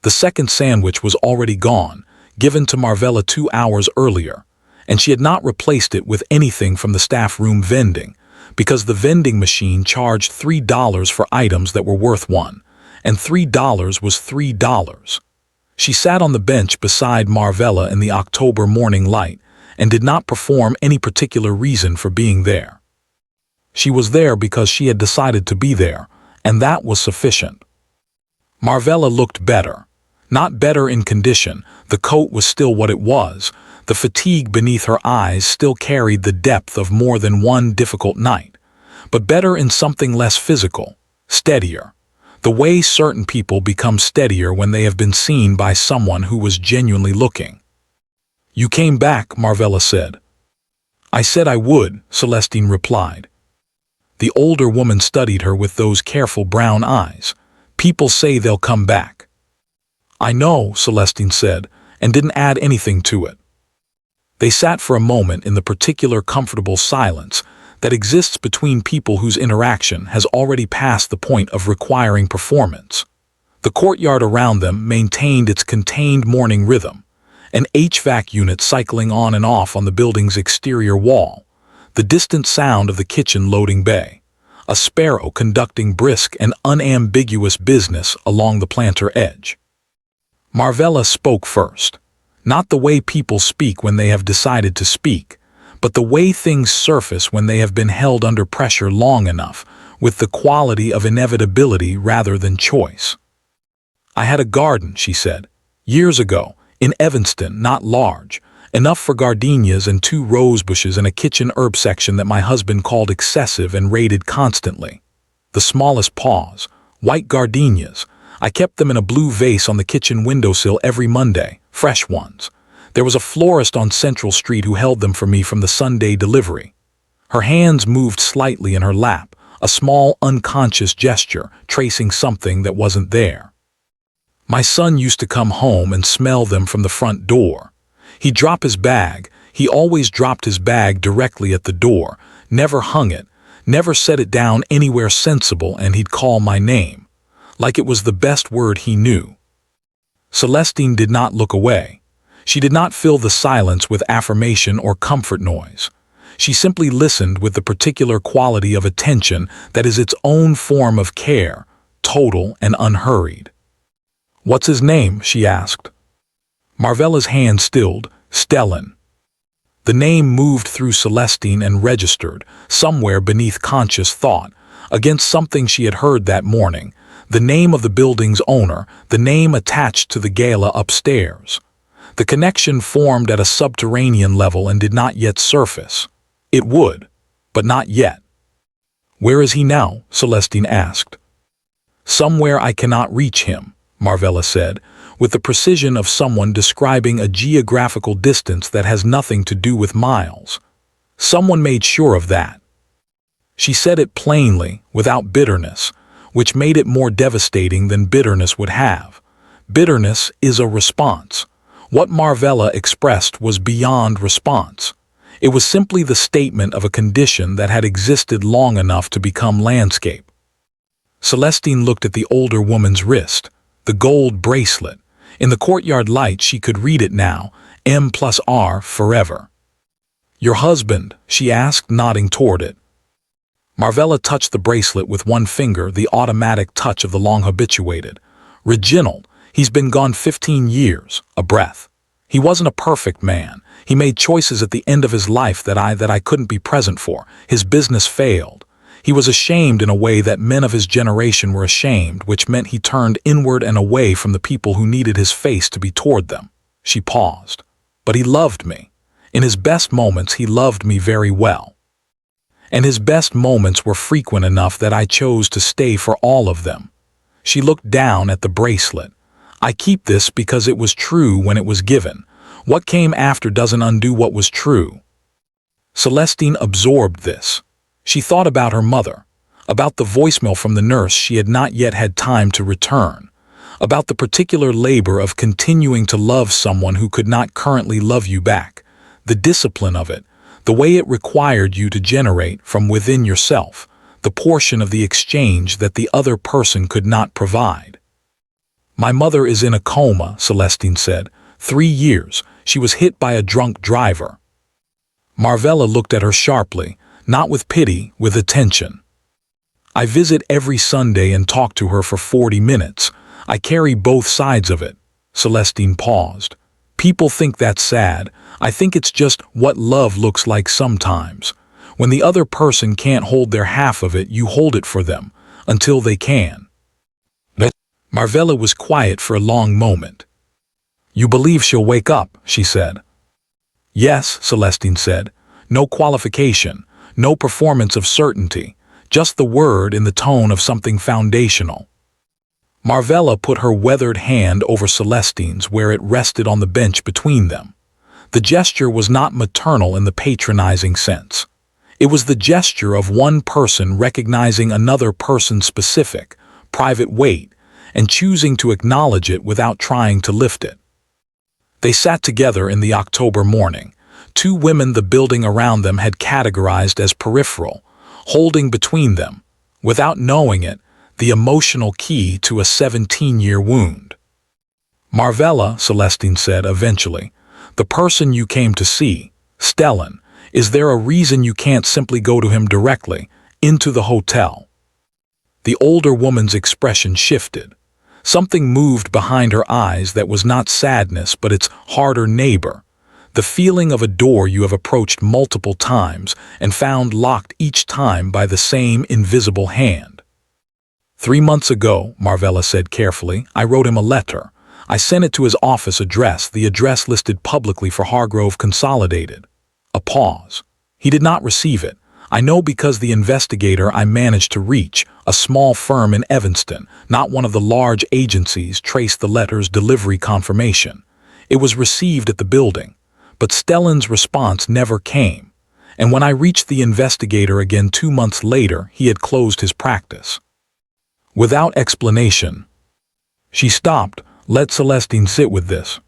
The second sandwich was already gone, given to Marvella 2 hours earlier, and she had not replaced it with anything from the staff room vending, because the vending machine charged $3 for items that were worth $1, and $3 was $3. She sat on the bench beside Marvella in the October morning light and did not perform any particular reason for being there. She was there because she had decided to be there, and that was sufficient. Marvella looked better. Not better in condition, the coat was still what it was, the fatigue beneath her eyes still carried the depth of more than one difficult night, but better in something less physical, steadier. The way certain people become steadier when they have been seen by someone who was genuinely looking. "You came back," Marvella said. "I said I would," Celestine replied. The older woman studied her with those careful brown eyes. "People say they'll come back." "I know," Celestine said, and didn't add anything to it. They sat for a moment in the particular comfortable silence that exists between people whose interaction has already passed the point of requiring performance. The courtyard around them maintained its contained morning rhythm, an HVAC unit cycling on and off on the building's exterior wall, the distant sound of the kitchen loading bay, a sparrow conducting brisk and unambiguous business along the planter edge. Marvella spoke first, not the way people speak when they have decided to speak, but the way things surface when they have been held under pressure long enough, with the quality of inevitability rather than choice. I had a garden, she said, years ago, in Evanston, not large, enough for gardenias and 2 rose bushes and a kitchen herb section that my husband called excessive and raided constantly. The smallest paws, white gardenias. I kept them in a blue vase on the kitchen windowsill every Monday, fresh ones. There was a florist on Central Street who held them for me from the Sunday delivery. Her hands moved slightly in her lap, a small unconscious gesture tracing something that wasn't there. My son used to come home and smell them from the front door. He'd drop his bag. He always dropped his bag directly at the door, never hung it, never set it down anywhere sensible, and he'd call my name, like it was the best word he knew. Celestine did not look away. She did not fill the silence with affirmation or comfort noise. She simply listened with the particular quality of attention that is its own form of care, total and unhurried. "What's his name?" she asked. Marvella's hand stilled. "Stellan." The name moved through Celestine and registered, somewhere beneath conscious thought, against something she had heard that morning, the name of the building's owner, the name attached to the gala upstairs. The connection formed at a subterranean level and did not yet surface. It would, but not yet. "Where is he now?" Celestine asked. "Somewhere I cannot reach him," Marvella said, with the precision of someone describing a geographical distance that has nothing to do with miles. Someone made sure of that. She said it plainly, without bitterness, which made it more devastating than bitterness would have. Bitterness is a response. What Marvella expressed was beyond response. It was simply the statement of a condition that had existed long enough to become landscape. Celestine looked at the older woman's wrist, the gold bracelet. In the courtyard light she could read it now, M+R forever. "Your husband?" she asked, nodding toward it. Marvella touched the bracelet with one finger, the automatic touch of the long-habituated. "Reginald, he's been gone 15 years, a breath. He wasn't a perfect man. He made choices at the end of his life that I couldn't be present for. His business failed. He was ashamed in a way that men of his generation were ashamed, which meant he turned inward and away from the people who needed his face to be toward them." She paused. "But he loved me. In his best moments he loved me very well. And his best moments were frequent enough that I chose to stay for all of them." She looked down at the bracelet. "I keep this because it was true when it was given. What came after doesn't undo what was true." Celestine absorbed this. She thought about her mother, about the voicemail from the nurse she had not yet had time to return, about the particular labor of continuing to love someone who could not currently love you back, the discipline of it, the way it required you to generate from within yourself, the portion of the exchange that the other person could not provide. "My mother is in a coma," Celestine said. 3 years. She was hit by a drunk driver." Marvella looked at her sharply, not with pity, with attention. "I visit every Sunday and talk to her for 40 minutes. I carry both sides of it." Celestine paused. "People think that's sad. I think it's just what love looks like sometimes. When the other person can't hold their half of it, you hold it for them, until they can." Marvella was quiet for a long moment. "You believe she'll wake up?" she said. "Yes," Celestine said. "No qualification, no performance of certainty, just the word in the tone of something foundational." Marvella put her weathered hand over Celestine's where it rested on the bench between them. The gesture was not maternal in the patronizing sense. It was the gesture of one person recognizing another person's specific, private weight and choosing to acknowledge it without trying to lift it. They sat together in the October morning, 2 women the building around them had categorized as peripheral, holding between them, without knowing it, the emotional key to a 17-year wound. "Marvella," Celestine said eventually, "the person you came to see, Stellan, is there a reason you can't simply go to him directly, into the hotel?" The older woman's expression shifted. Something moved behind her eyes that was not sadness but its harder neighbor, The feeling of a door you have approached multiple times and found locked each time by the same invisible hand. 3 months ago, Marvella said carefully, I wrote him a letter. I sent it to his office address, the address listed publicly for Hargrove Consolidated. A pause. He did not receive it. I know because the investigator I managed to reach, a small firm in Evanston, not one of the large agencies, traced the letter's delivery confirmation. It was received at the building, but Stellan's response never came. And when I reached the investigator again 2 months later, he had closed his practice. Without explanation. She stopped. Let Celestine sit with this.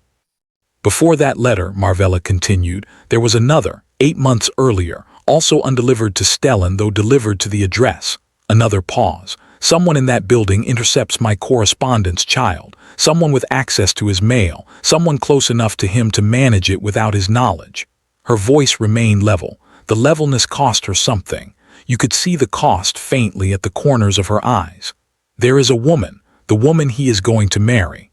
Before that letter, Marvella continued, there was another, 8 months earlier, also undelivered to Stellan though delivered to the address. Another pause. Someone in that building intercepts my correspondence child, someone with access to his mail, someone close enough to him to manage it without his knowledge. Her voice remained level. The levelness cost her something. You could see the cost faintly at the corners of her eyes. There is a woman, the woman he is going to marry.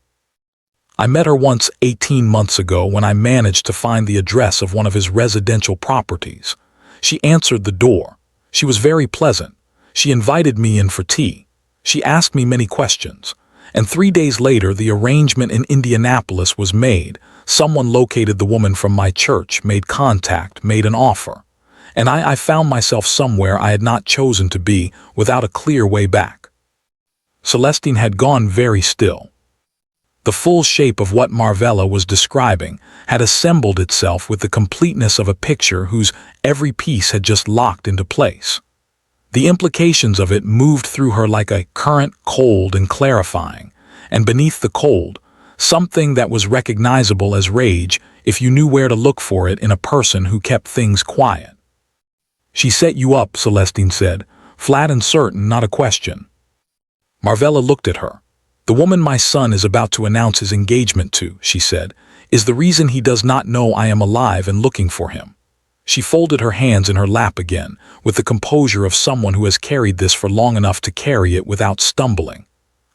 I met her once 18 months ago when I managed to find the address of one of his residential properties. She answered the door. She was very pleasant. She invited me in for tea. She asked me many questions. And 3 days later, the arrangement in Indianapolis was made. Someone located the woman from my church, made contact, made an offer. And I found myself somewhere I had not chosen to be, without a clear way back. Celestine had gone very still. The full shape of what Marvella was describing had assembled itself with the completeness of a picture whose every piece had just locked into place. The implications of it moved through her like a current, cold and clarifying, and beneath the cold, something that was recognizable as rage if you knew where to look for it in a person who kept things quiet. She set you up, Celestine said, flat and certain, not a question. Marvella looked at her. The woman my son is about to announce his engagement to, she said, is the reason he does not know I am alive and looking for him. She folded her hands in her lap again, with the composure of someone who has carried this for long enough to carry it without stumbling.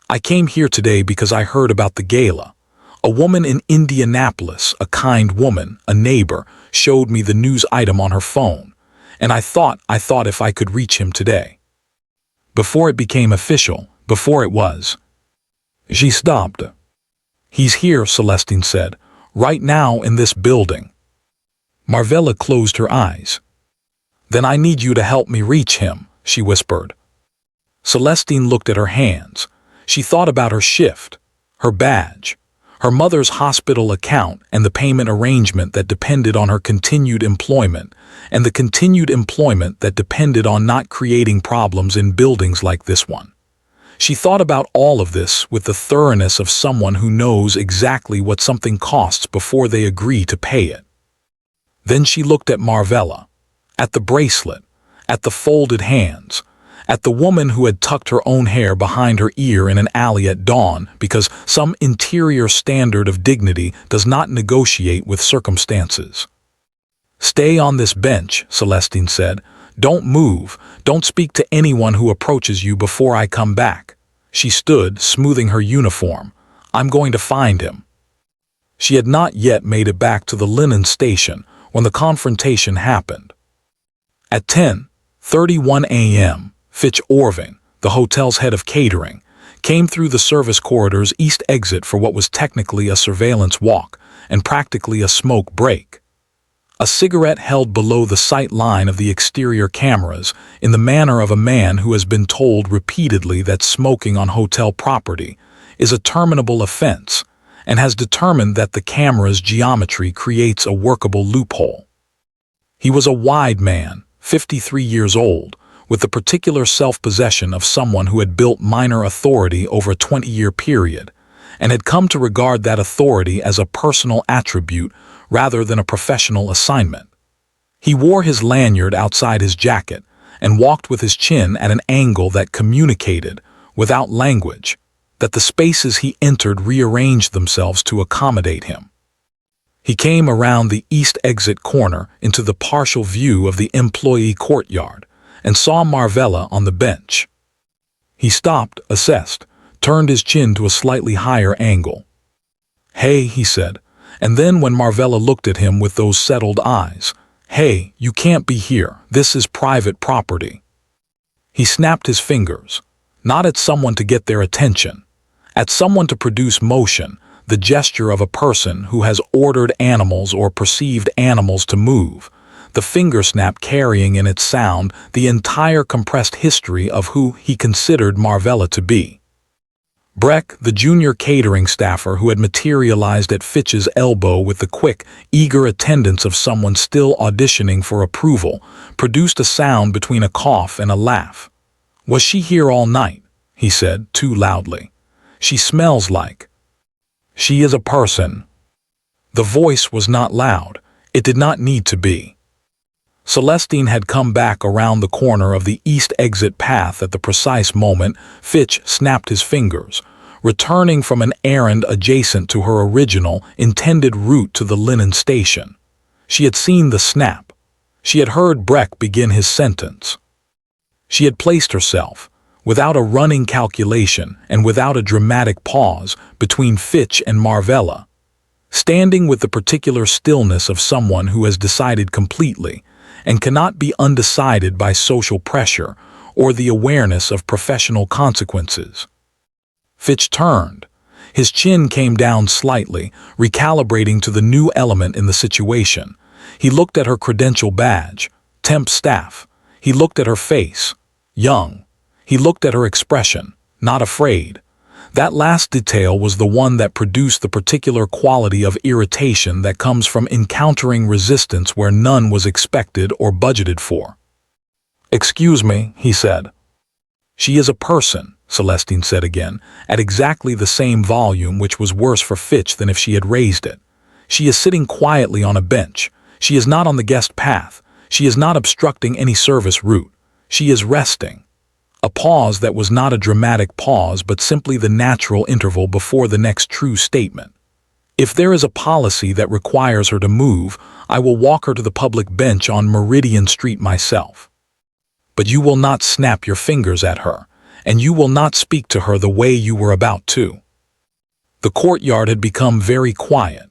I came here today because I heard about the gala. A woman in Indianapolis, a kind woman, a neighbor, showed me the news item on her phone, and I thought if I could reach him today. Before it became official, before it was. She stopped. He's here, Celestine said, right now in this building. Marvella closed her eyes. Then I need you to help me reach him, she whispered. Celestine looked at her hands. She thought about her shift, her badge, her mother's hospital account and the payment arrangement that depended on her continued employment, and the continued employment that depended on not creating problems in buildings like this one. She thought about all of this with the thoroughness of someone who knows exactly what something costs before they agree to pay it. Then she looked at Marvella, at the bracelet, at the folded hands, at the woman who had tucked her own hair behind her ear in an alley at dawn because some interior standard of dignity does not negotiate with circumstances. Stay on this bench, Celestine said. Don't move. Don't speak to anyone who approaches you before I come back. She stood, smoothing her uniform. I'm going to find him. She had not yet made it back to the linen station when the confrontation happened. At 10:31 a.m., Fitch Orving, the hotel's head of catering, came through the service corridor's east exit for what was technically a surveillance walk and practically a smoke break. A cigarette held below the sight line of the exterior cameras in the manner of a man who has been told repeatedly that smoking on hotel property is a terminable offense and has determined that the camera's geometry creates a workable loophole. He was a wide man, 53 years old, with the particular self-possession of someone who had built minor authority over a 20-year period and had come to regard that authority as a personal attribute rather than a professional assignment. He wore his lanyard outside his jacket and walked with his chin at an angle that communicated, without language, that the spaces he entered rearranged themselves to accommodate him. He came around the east exit corner into the partial view of the employee courtyard and saw Marvella on the bench. He stopped, assessed, turned his chin to a slightly higher angle. Hey, he said, And then when Marvella looked at him with those settled eyes, "Hey, you can't be here. This is private property." He snapped his fingers, not at someone to get their attention, at someone to produce motion, the gesture of a person who has ordered animals or perceived animals to move, the finger snap carrying in its sound the entire compressed history of who he considered Marvella to be. Breck, the junior catering staffer who had materialized at Fitch's elbow with the quick, eager attendance of someone still auditioning for approval, produced a sound between a cough and a laugh. "Was she here all night?" he said, too loudly. "She smells like—" "She is a person." The voice was not loud. It did not need to be. Celestine had come back around the corner of the east exit path at the precise moment Fitch snapped his fingers, returning from an errand adjacent to her original, intended route to the linen station. She had seen the snap. She had heard Breck begin his sentence. She had placed herself, without a running calculation and without a dramatic pause, between Fitch and Marvella, standing with the particular stillness of someone who has decided completely and cannot be undecided by social pressure or the awareness of professional consequences. Fitch turned. His chin came down slightly, recalibrating to the new element in the situation. He looked at her credential badge, temp staff. He looked at her face, young. He looked at her expression, not afraid. That last detail was the one that produced the particular quality of irritation that comes from encountering resistance where none was expected or budgeted for. "Excuse me," he said. "She is a person," Celestine said again, at exactly the same volume, which was worse for Fitch than if she had raised it. "She is sitting quietly on a bench. She is not on the guest path. She is not obstructing any service route. She is resting." A pause that was not a dramatic pause but simply the natural interval before the next true statement. "If there is a policy that requires her to move, I will walk her to the public bench on Meridian Street myself. But you will not snap your fingers at her, and you will not speak to her the way you were about to." The courtyard had become very quiet.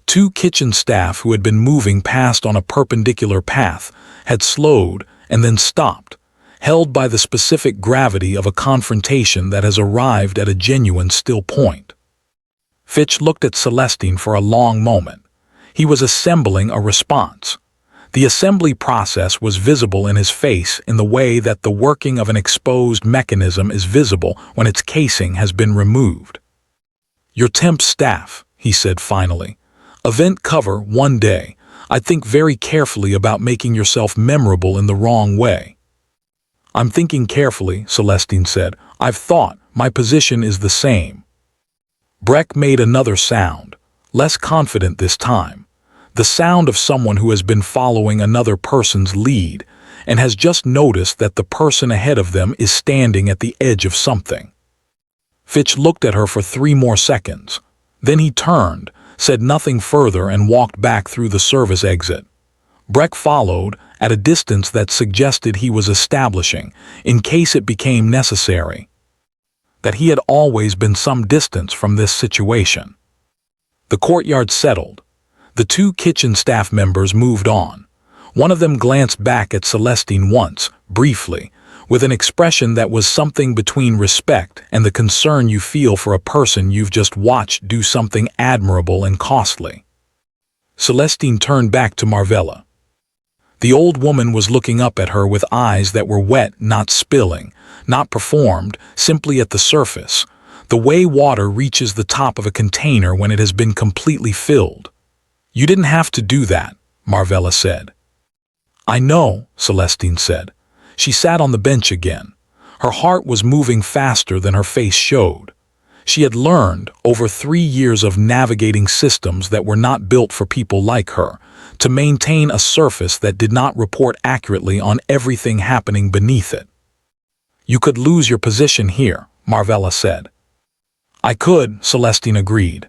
Two kitchen staff who had been moving past on a perpendicular path had slowed and then stopped, held by the specific gravity of a confrontation that has arrived at a genuine still point. Fitch looked at Celestine for a long moment. He was assembling a response. The assembly process was visible in his face in the way that the working of an exposed mechanism is visible when its casing has been removed. "Your temp staff," he said finally. "Event cover one day. I'd think very carefully about making yourself memorable in the wrong way." "I'm thinking carefully," Celestine said. "I've thought. My position is the same." Breck made another sound, less confident this time. The sound of someone who has been following another person's lead and has just noticed that the person ahead of them is standing at the edge of something. Fitch looked at her for 3 more seconds. Then he turned, said nothing further and walked back through the service exit. Breck followed, at a distance that suggested he was establishing, in case it became necessary, that he had always been some distance from this situation. The courtyard settled. The two kitchen staff members moved on. One of them glanced back at Celestine once, briefly, with an expression that was something between respect and the concern you feel for a person you've just watched do something admirable and costly. Celestine turned back to Marvella. The old woman was looking up at her with eyes that were wet, not spilling, not performed, simply at the surface, the way water reaches the top of a container when it has been completely filled. "You didn't have to do that," Marvella said. "I know," Celestine said. She sat on the bench again. Her heart was moving faster than her face showed. She had learned, over 3 years of navigating systems that were not built for people like her, to maintain a surface that did not report accurately on everything happening beneath it. "You could lose your position here," Marvella said. "I could," Celestine agreed.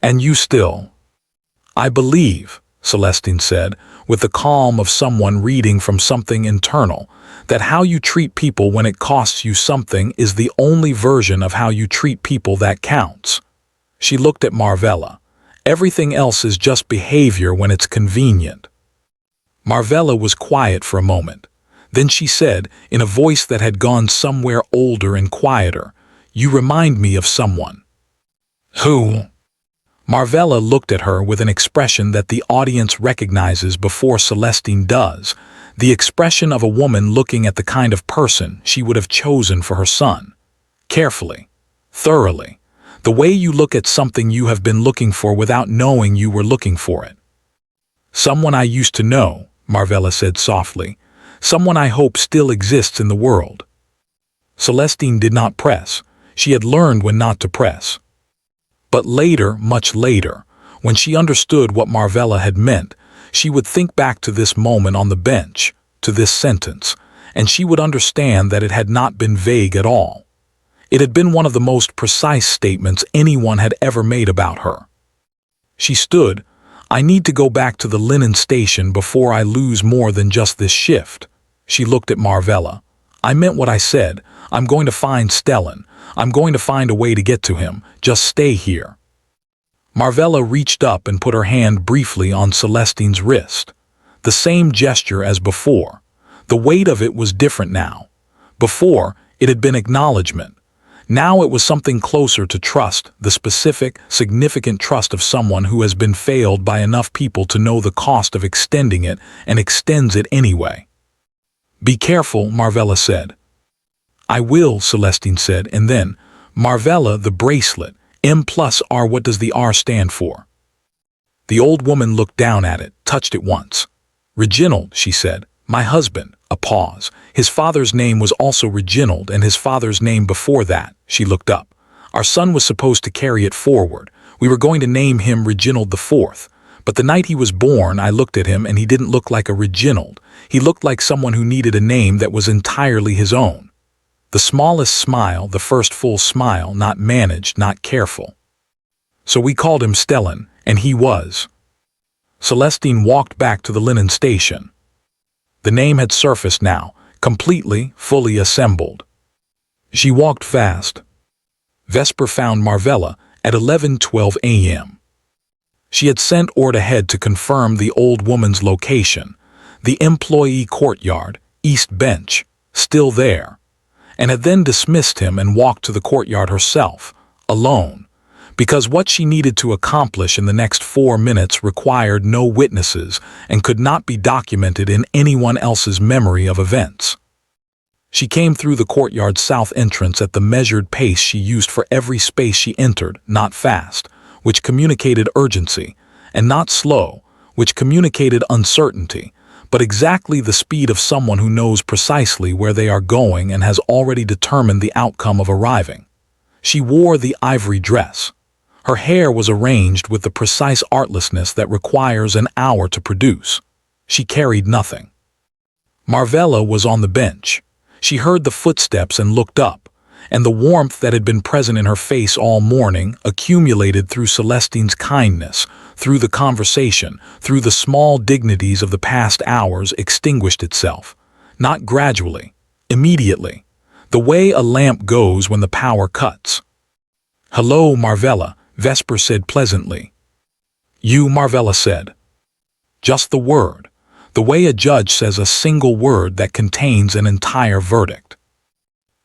"And you still—" "I believe," Celestine said, with the calm of someone reading from something internal, "that how you treat people when it costs you something is the only version of how you treat people that counts." She looked at Marvella, Everything else is just behavior when it's convenient. Marvella was quiet for a moment. Then she said, in a voice that had gone somewhere older and quieter, "You remind me of someone." "Who?" Marvella looked at her with an expression that the audience recognizes before Celestine does, the expression of a woman looking at the kind of person she would have chosen for her son. Carefully, thoroughly, the way you look at something you have been looking for without knowing you were looking for it. "Someone I used to know," Marvella said softly. "Someone I hope still exists in the world." Celestine did not press. She had learned when not to press. But later, much later, when she understood what Marvella had meant, she would think back to this moment on the bench, to this sentence, and she would understand that it had not been vague at all. It had been one of the most precise statements anyone had ever made about her. She stood. "I need to go back to the linen station before I lose more than just this shift." She looked at Marvella. "I meant what I said. I'm going to find Stellan. I'm going to find a way to get to him. Just stay here." Marvella reached up and put her hand briefly on Celestine's wrist. The same gesture as before. The weight of it was different now. Before, it had been acknowledgement. Now it was something closer to trust, the specific, significant trust of someone who has been failed by enough people to know the cost of extending it and extends it anyway. "Be careful," Marvella said. "I will," Celestine said, and then, "Marvella, the bracelet, M+R, what does the R stand for?" The old woman looked down at it, touched it once. "Reginald," she said. "My husband." A pause. "His father's name was also Reginald, and his father's name before that." She looked up. "Our son was supposed to carry it forward. We were going to name him Reginald IV. But the night he was born, I looked at him and he didn't look like a Reginald. He looked like someone who needed a name that was entirely his own." The smallest smile, the first full smile, not managed, not careful. "So we called him Stellan, and he was." Celestine walked back to the linen station. The name had surfaced now, completely, fully assembled. She walked fast. Vesper found Marvella at 11:12 a.m. She had sent Ord ahead to confirm the old woman's location, the employee courtyard, East Bench, still there, and had then dismissed him and walked to the courtyard herself, alone, because what she needed to accomplish in the next 4 minutes required no witnesses and could not be documented in anyone else's memory of events. She came through the courtyard's south entrance at the measured pace she used for every space she entered, not fast, which communicated urgency, and not slow, which communicated uncertainty, but exactly the speed of someone who knows precisely where they are going and has already determined the outcome of arriving. She wore the ivory dress. Her hair was arranged with the precise artlessness that requires an hour to produce. She carried nothing. Marvella was on the bench. She heard the footsteps and looked up, and the warmth that had been present in her face all morning, accumulated through Celestine's kindness, through the conversation, through the small dignities of the past hours, extinguished itself. Not gradually, immediately, the way a lamp goes when the power cuts. "Hello, Marvella," Vesper said pleasantly. "You," Marvella said. Just the word, the way a judge says a single word that contains an entire verdict.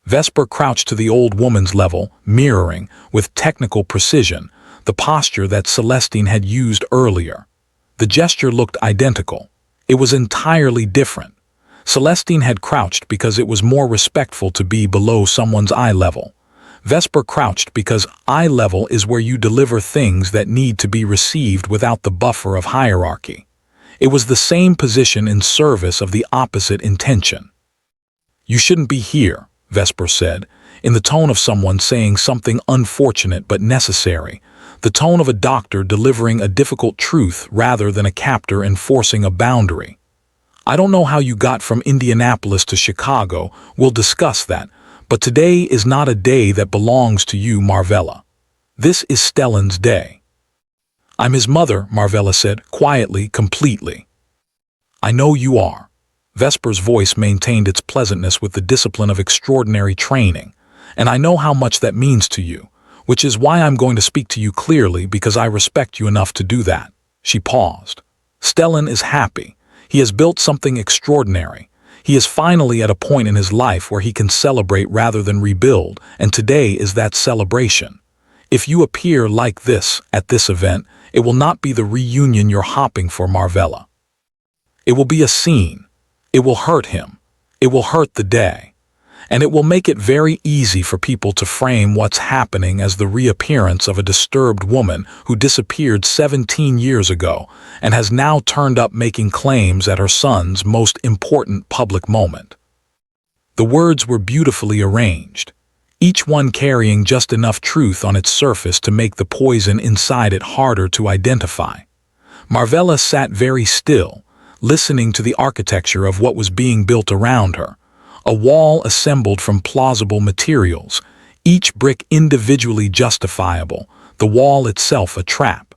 Vesper crouched to the old woman's level, mirroring, with technical precision, the posture that Celestine had used earlier. The gesture looked identical. It was entirely different. Celestine had crouched because it was more respectful to be below someone's eye level. Vesper crouched because eye level is where you deliver things that need to be received without the buffer of hierarchy. It was the same position in service of the opposite intention. "You shouldn't be here," Vesper said, in the tone of someone saying something unfortunate but necessary, the tone of a doctor delivering a difficult truth rather than a captor enforcing a boundary. "I don't know how you got from Indianapolis to Chicago, we'll discuss that, but today is not a day that belongs to you, Marvella. This is Stellan's day." "I'm his mother," Marvella said, quietly, completely. "I know you are." Vesper's voice maintained its pleasantness with the discipline of extraordinary training. "And I know how much that means to you. Which is why I'm going to speak to you clearly, because I respect you enough to do that. She paused. Stellan is happy. He has built something extraordinary. He is finally at a point in his life where he can celebrate rather than rebuild, and today is that celebration. If you appear like this at this event, it will not be the reunion you're hopping for, Marvella. It will be a scene. It will hurt him. It will hurt the day. And it will make it very easy for people to frame what's happening as the reappearance of a disturbed woman who disappeared 17 years ago and has now turned up making claims at her son's most important public moment. The words were beautifully arranged, each one carrying just enough truth on its surface to make the poison inside it harder to identify. Marvella sat very still, listening to the architecture of what was being built around her. A wall assembled from plausible materials, each brick individually justifiable, the wall itself a trap.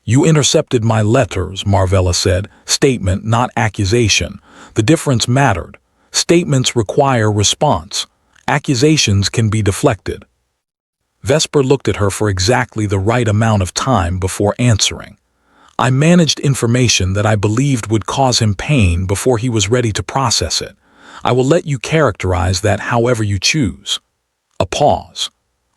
You intercepted my letters, Marvella said, statement, not accusation. The difference mattered. Statements require response. Accusations can be deflected. Vesper looked at her for exactly the right amount of time before answering. I managed information that I believed would cause him pain before he was ready to process it. I will let you characterize that however you choose. A pause.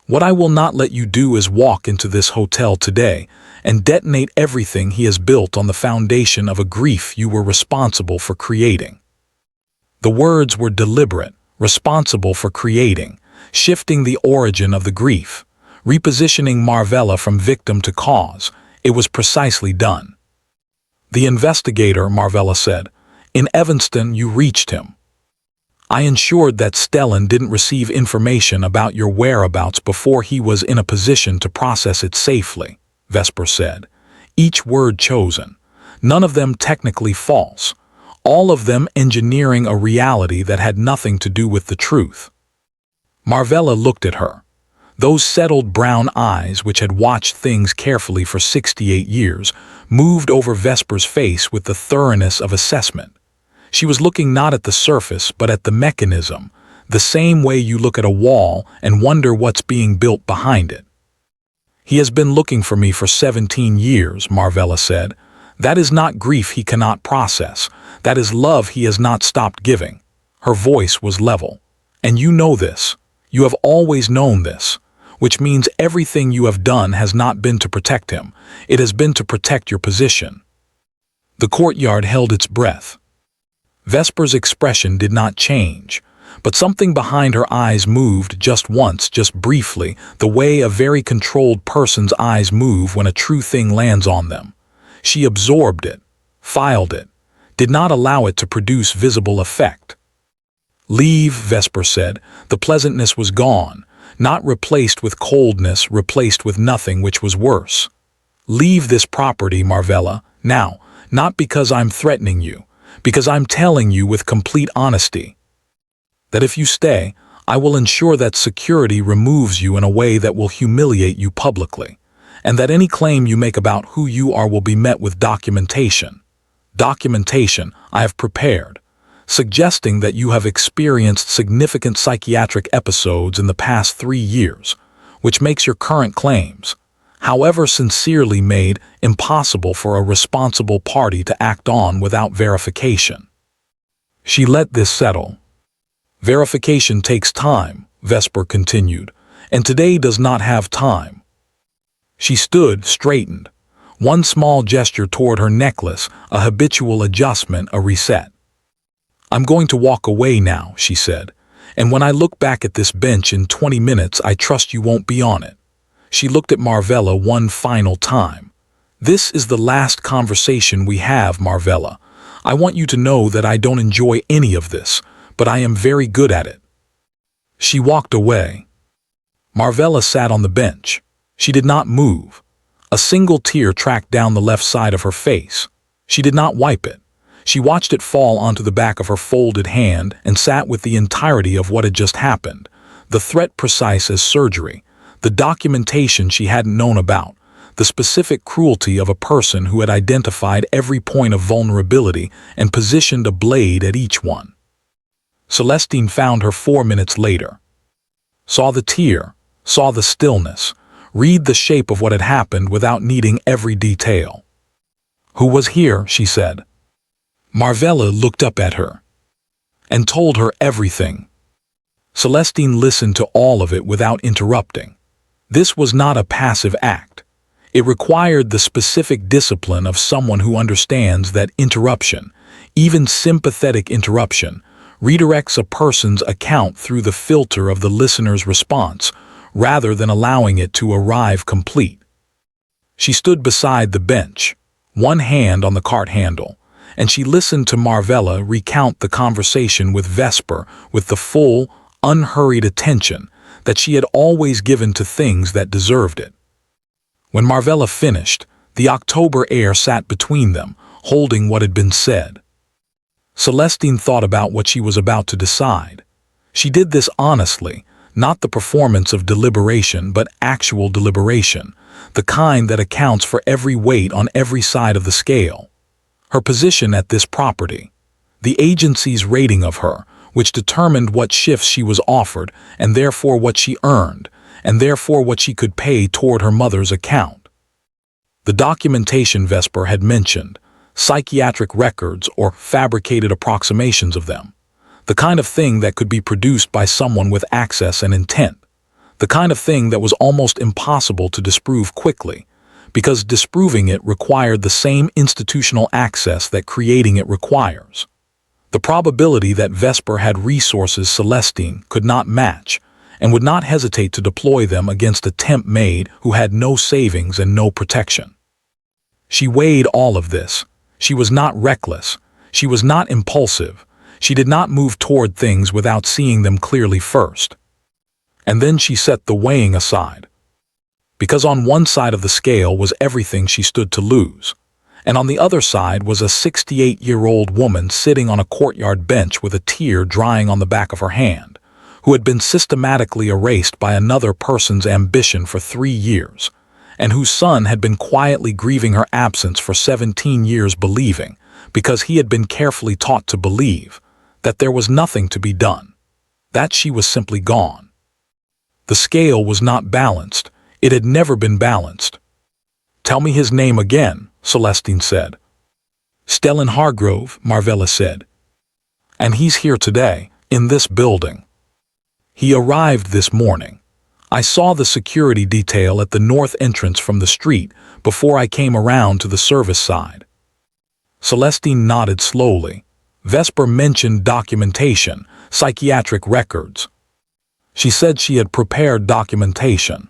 What I will not let you do is walk into this hotel today and detonate everything he has built on the foundation of a grief you were responsible for creating. The words were deliberate, responsible for creating, shifting the origin of the grief, repositioning Marvella from victim to cause. It was precisely done. The investigator, Marvella said. In Evanston, you reached him. I ensured that Stellan didn't receive information about your whereabouts before he was in a position to process it safely, Vesper said. Each word chosen, none of them technically false, all of them engineering a reality that had nothing to do with the truth. Marvella looked at her. Those settled brown eyes, which had watched things carefully for 68 years, moved over Vesper's face with the thoroughness of assessment. She was looking not at the surface, but at the mechanism, the same way you look at a wall and wonder what's being built behind it. He has been looking for me for 17 years, Marvella said. That is not grief he cannot process. That is love he has not stopped giving. Her voice was level. And you know this. You have always known this, which means everything you have done has not been to protect him. It has been to protect your position. The courtyard held its breath. Vesper's expression did not change, but something behind her eyes moved just once, just briefly, the way a very controlled person's eyes move when a true thing lands on them. She absorbed it, filed it, did not allow it to produce visible effect. Leave, Vesper said. The pleasantness was gone, not replaced with coldness, replaced with nothing, which was worse. Leave this property, Marvella, now, not because I'm threatening you, because I'm telling you with complete honesty that if you stay, I will ensure that security removes you in a way that will humiliate you publicly, and that any claim you make about who you are will be met with documentation. Documentation I have prepared, suggesting that you have experienced significant psychiatric episodes in the past 3 years, which makes your current claims, however sincerely made, impossible for a responsible party to act on without verification. She let this settle. Verification takes time, Vesper continued, and today does not have time. She stood, straightened, one small gesture toward her necklace, a habitual adjustment, a reset. I'm going to walk away now, she said, and when I look back at this bench in 20 minutes, I trust you won't be on it. She looked at Marvella one final time. This is the last conversation we have, Marvella. I want you to know that I don't enjoy any of this, but I am very good at it. She walked away. Marvella sat on the bench. She did not move. A single tear tracked down the left side of her face. She did not wipe it. She watched it fall onto the back of her folded hand and sat with the entirety of what had just happened, the threat precise as surgery, the documentation she hadn't known about, the specific cruelty of a person who had identified every point of vulnerability and positioned a blade at each one. Celestine found her 4 minutes later. Saw the tear, saw the stillness, read the shape of what had happened without needing every detail. "Who was here?" she said. Marvella looked up at her and told her everything. Celestine listened to all of it without interrupting. This was not a passive act. It required the specific discipline of someone who understands that interruption, even sympathetic interruption, redirects a person's account through the filter of the listener's response, rather than allowing it to arrive complete. She stood beside the bench, one hand on the cart handle, and she listened to Marvella recount the conversation with Vesper with the full, unhurried attention that she had always given to things that deserved it. When Marvella finished, the October air sat between them, holding what had been said. Celestine thought about what she was about to decide. She did this honestly, not the performance of deliberation but actual deliberation, the kind that accounts for every weight on every side of the scale. Her position at this property, the agency's rating of her, which determined what shifts she was offered and therefore what she earned, and therefore what she could pay toward her mother's account. The documentation Vesper had mentioned, psychiatric records or fabricated approximations of them, the kind of thing that could be produced by someone with access and intent, the kind of thing that was almost impossible to disprove quickly, because disproving it required the same institutional access that creating it requires. The probability that Vesper had resources Celestine could not match, and would not hesitate to deploy them against a temp maid who had no savings and no protection. She weighed all of this. She was not reckless. She was not impulsive. She did not move toward things without seeing them clearly first. And then she set the weighing aside. Because on one side of the scale was everything she stood to lose, and on the other side was a 68-year-old woman sitting on a courtyard bench with a tear drying on the back of her hand, who had been systematically erased by another person's ambition for 3 years, and whose son had been quietly grieving her absence for 17 years, believing, because he had been carefully taught to believe, that there was nothing to be done, that she was simply gone. The scale was not balanced. It had never been balanced. "Tell me his name again," Celestine said. "Stellan Hargrove," Marvella said. "And he's here today, in this building. He arrived this morning. I saw the security detail at the north entrance from the street before I came around to the service side." Celestine nodded slowly. Vesper mentioned documentation, psychiatric records. She said she had prepared documentation.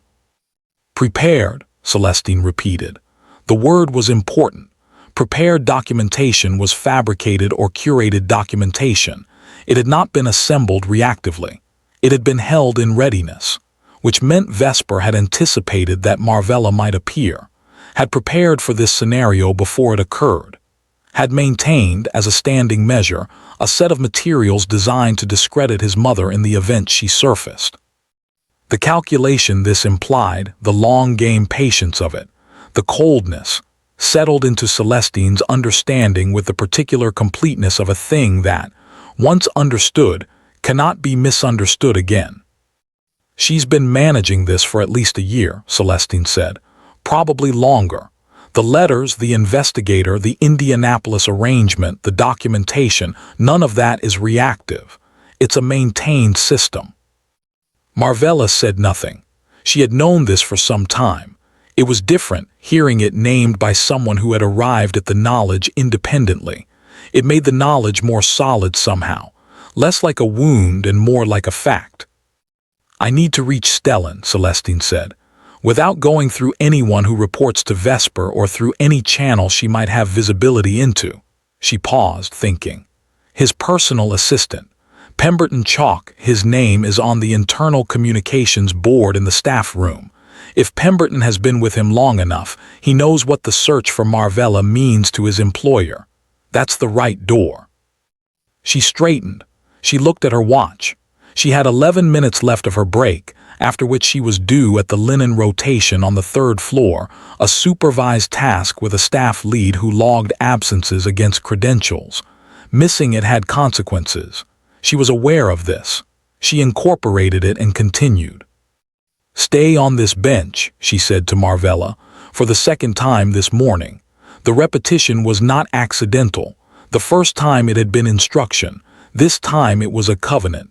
"Prepared," Celestine repeated. The word was important. Prepared documentation was fabricated or curated documentation. It had not been assembled reactively. It had been held in readiness, which meant Vesper had anticipated that Marvella might appear, had prepared for this scenario before it occurred, had maintained, as a standing measure, a set of materials designed to discredit his mother in the event she surfaced. The calculation this implied, the long-game patience of it, the coldness, settled into Celestine's understanding with the particular completeness of a thing that, once understood, cannot be misunderstood again. "She's been managing this for at least a year," Celestine said. "Probably longer. The letters, the investigator, the Indianapolis arrangement, the documentation, none of that is reactive. It's a maintained system." Marvella said nothing. She had known this for some time. It was different, hearing it named by someone who had arrived at the knowledge independently. It made the knowledge more solid somehow, less like a wound and more like a fact. "I need to reach Stellan," Celestine said, "without going through anyone who reports to Vesper or through any channel she might have visibility into." She paused, thinking. "His personal assistant. Pemberton Chalk, his name is on the internal communications board in the staff room. If Pemberton has been with him long enough, he knows what the search for Marvella means to his employer. That's the right door." She straightened. She looked at her watch. She had 11 minutes left of her break, after which she was due at the linen rotation on the 3rd floor, a supervised task with a staff lead who logged absences against credentials. Missing it had consequences. She was aware of this. She incorporated it and continued. "Stay on this bench," she said to Marvella, for the second time this morning. The repetition was not accidental. The first time it had been instruction. This time it was a covenant.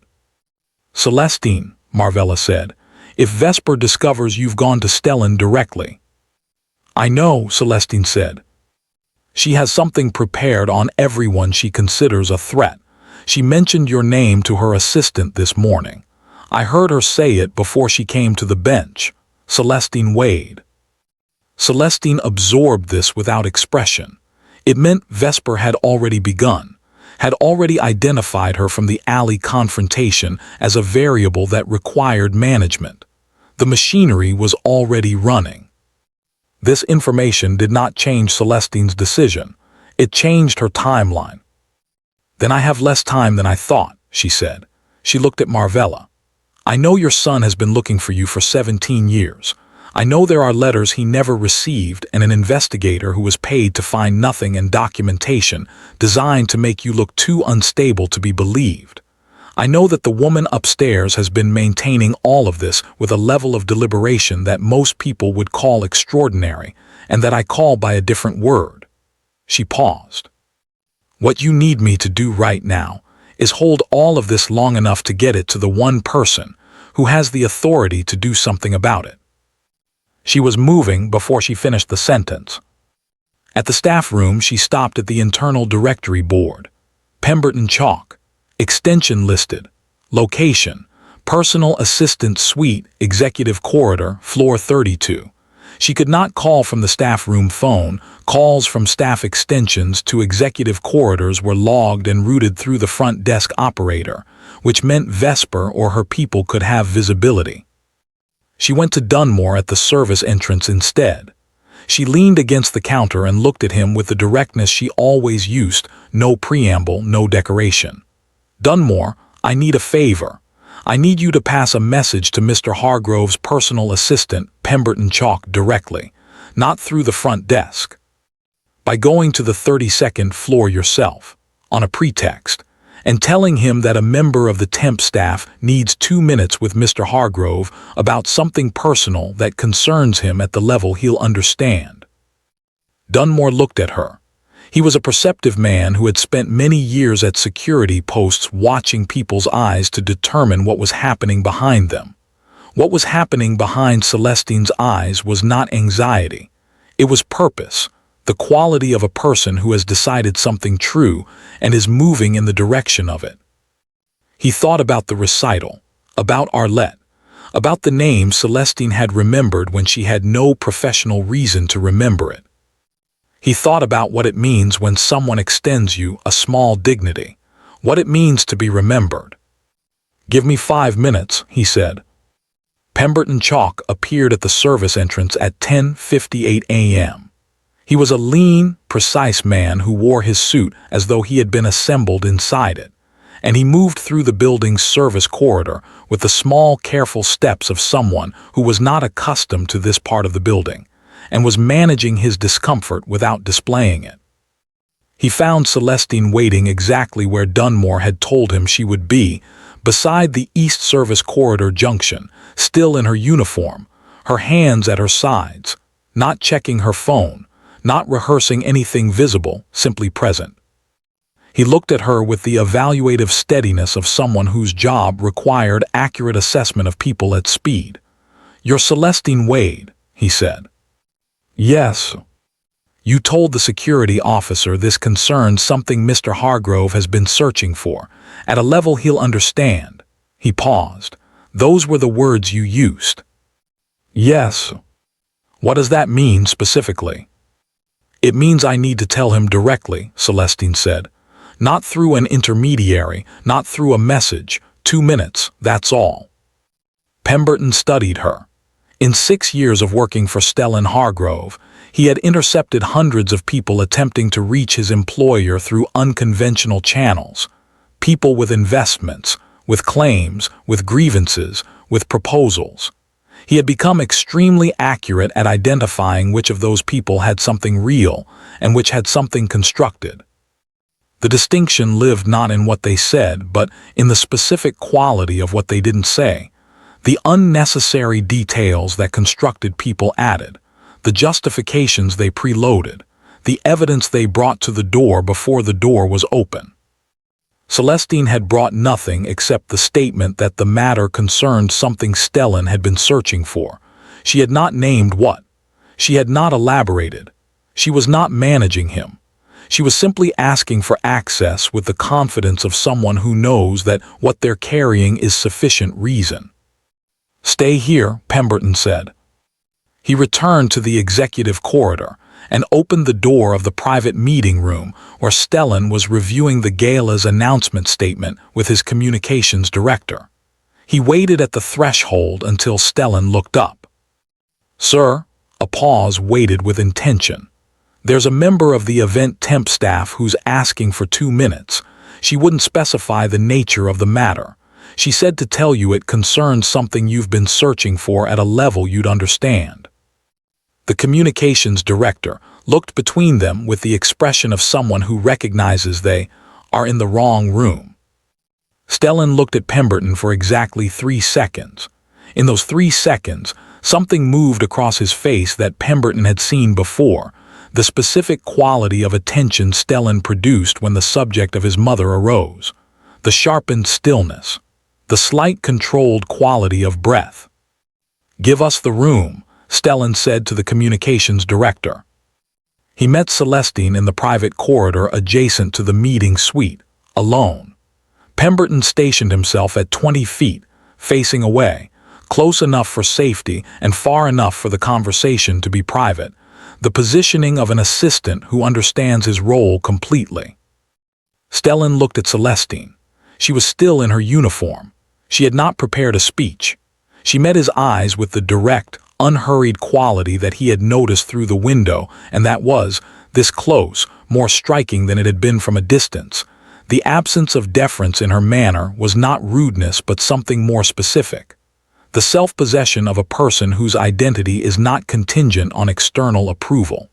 "Celestine," Marvella said, "if Vesper discovers you've gone to Stellan directly." "I know," Celestine said. "She has something prepared on everyone she considers a threat. She mentioned your name to her assistant this morning. I heard her say it before she came to the bench. Celestine Wade." Celestine absorbed this without expression. It meant Vesper had already begun, had already identified her from the alley confrontation as a variable that required management. The machinery was already running. This information did not change Celestine's decision. It changed her timeline. "Then I have less time than I thought," she said. She looked at Marvella. "I know your son has been looking for you for 17 years. I know there are letters he never received and an investigator who was paid to find nothing and documentation designed to make you look too unstable to be believed. I know that the woman upstairs has been maintaining all of this with a level of deliberation that most people would call extraordinary, and that I call by a different word." She paused. "What you need me to do right now is hold all of this long enough to get it to the one person who has the authority to do something about it." She was moving before she finished the sentence. At the staff room, she stopped at the internal directory board. Pemberton chalk. Extension listed. Location: Personal Assistant Suite, Executive Corridor, Floor 32. She could not call from the staff room phone. Calls from staff extensions to executive corridors were logged and routed through the front desk operator, which meant Vesper or her people could have visibility. She went to Dunmore at the service entrance instead. She leaned against the counter and looked at him with the directness she always used, no preamble, no decoration. "Dunmore, I need a favor. I need you to pass a message to Mr. Hargrove's personal assistant, Pemberton Chalk, directly, not through the front desk. By going to the 32nd floor yourself, on a pretext, and telling him that a member of the temp staff needs 2 minutes with Mr. Hargrove about something personal that concerns him at the level he'll understand." Dunmore looked at her. He was a perceptive man who had spent many years at security posts watching people's eyes to determine what was happening behind them. What was happening behind Celestine's eyes was not anxiety. It was purpose, the quality of a person who has decided something true and is moving in the direction of it. He thought about the recital, about Arlette, about the name Celestine had remembered when she had no professional reason to remember it. He thought about what it means when someone extends you a small dignity, what it means to be remembered. "Give me 5 minutes," he said. Pemberton Chalk appeared at the service entrance at 10:58 a.m. He was a lean, precise man who wore his suit as though he had been assembled inside it, and he moved through the building's service corridor with the small, careful steps of someone who was not accustomed to this part of the building, and was managing his discomfort without displaying it. He found Celestine waiting exactly where Dunmore had told him she would be, beside the East Service Corridor junction, still in her uniform, her hands at her sides, not checking her phone, not rehearsing anything visible, simply present. He looked at her with the evaluative steadiness of someone whose job required accurate assessment of people at speed. "You're Celestine Wade," he said. "Yes." "You told the security officer this concerns something Mr. Hargrove has been searching for, at a level he'll understand." He paused. "Those were the words you used." "Yes." "What does that mean specifically?" "It means I need to tell him directly," Celestine said. "Not through an intermediary, not through a message. 2 minutes, that's all." Pemberton studied her. In 6 years of working for Stellan Hargrove, he had intercepted hundreds of people attempting to reach his employer through unconventional channels. People with investments, with claims, with grievances, with proposals. He had become extremely accurate at identifying which of those people had something real and which had something constructed. The distinction lived not in what they said, but in the specific quality of what they didn't say. The unnecessary details that constructed people added, the justifications they preloaded, the evidence they brought to the door before the door was open. Celestine had brought nothing except the statement that the matter concerned something Stellan had been searching for. She had not named what. She had not elaborated. She was not managing him. She was simply asking for access with the confidence of someone who knows that what they're carrying is sufficient reason. "Stay here," Pemberton said. He returned to the executive corridor and opened the door of the private meeting room where Stellan was reviewing the gala's announcement statement with his communications director. He waited at the threshold until Stellan looked up. "Sir," a pause waited with intention. "There's a member of the event temp staff who's asking for 2 minutes. She wouldn't specify the nature of the matter. She said to tell you it concerns something you've been searching for at a level you'd understand." The communications director looked between them with the expression of someone who recognizes they are in the wrong room. Stellan looked at Pemberton for exactly 3 seconds. In those 3 seconds, something moved across his face that Pemberton had seen before, the specific quality of attention Stellan produced when the subject of his mother arose, the sharpened stillness, the slight controlled quality of breath. "Give us the room," Stellan said to the communications director. He met Celestine in the private corridor adjacent to the meeting suite, alone. Pemberton stationed himself at 20 feet, facing away, close enough for safety and far enough for the conversation to be private, the positioning of an assistant who understands his role completely. Stellan looked at Celestine. She was still in her uniform. She had not prepared a speech. She met his eyes with the direct, unhurried quality that he had noticed through the window, and that was, this close, more striking than it had been from a distance. The absence of deference in her manner was not rudeness but something more specific. The self-possession of a person whose identity is not contingent on external approval.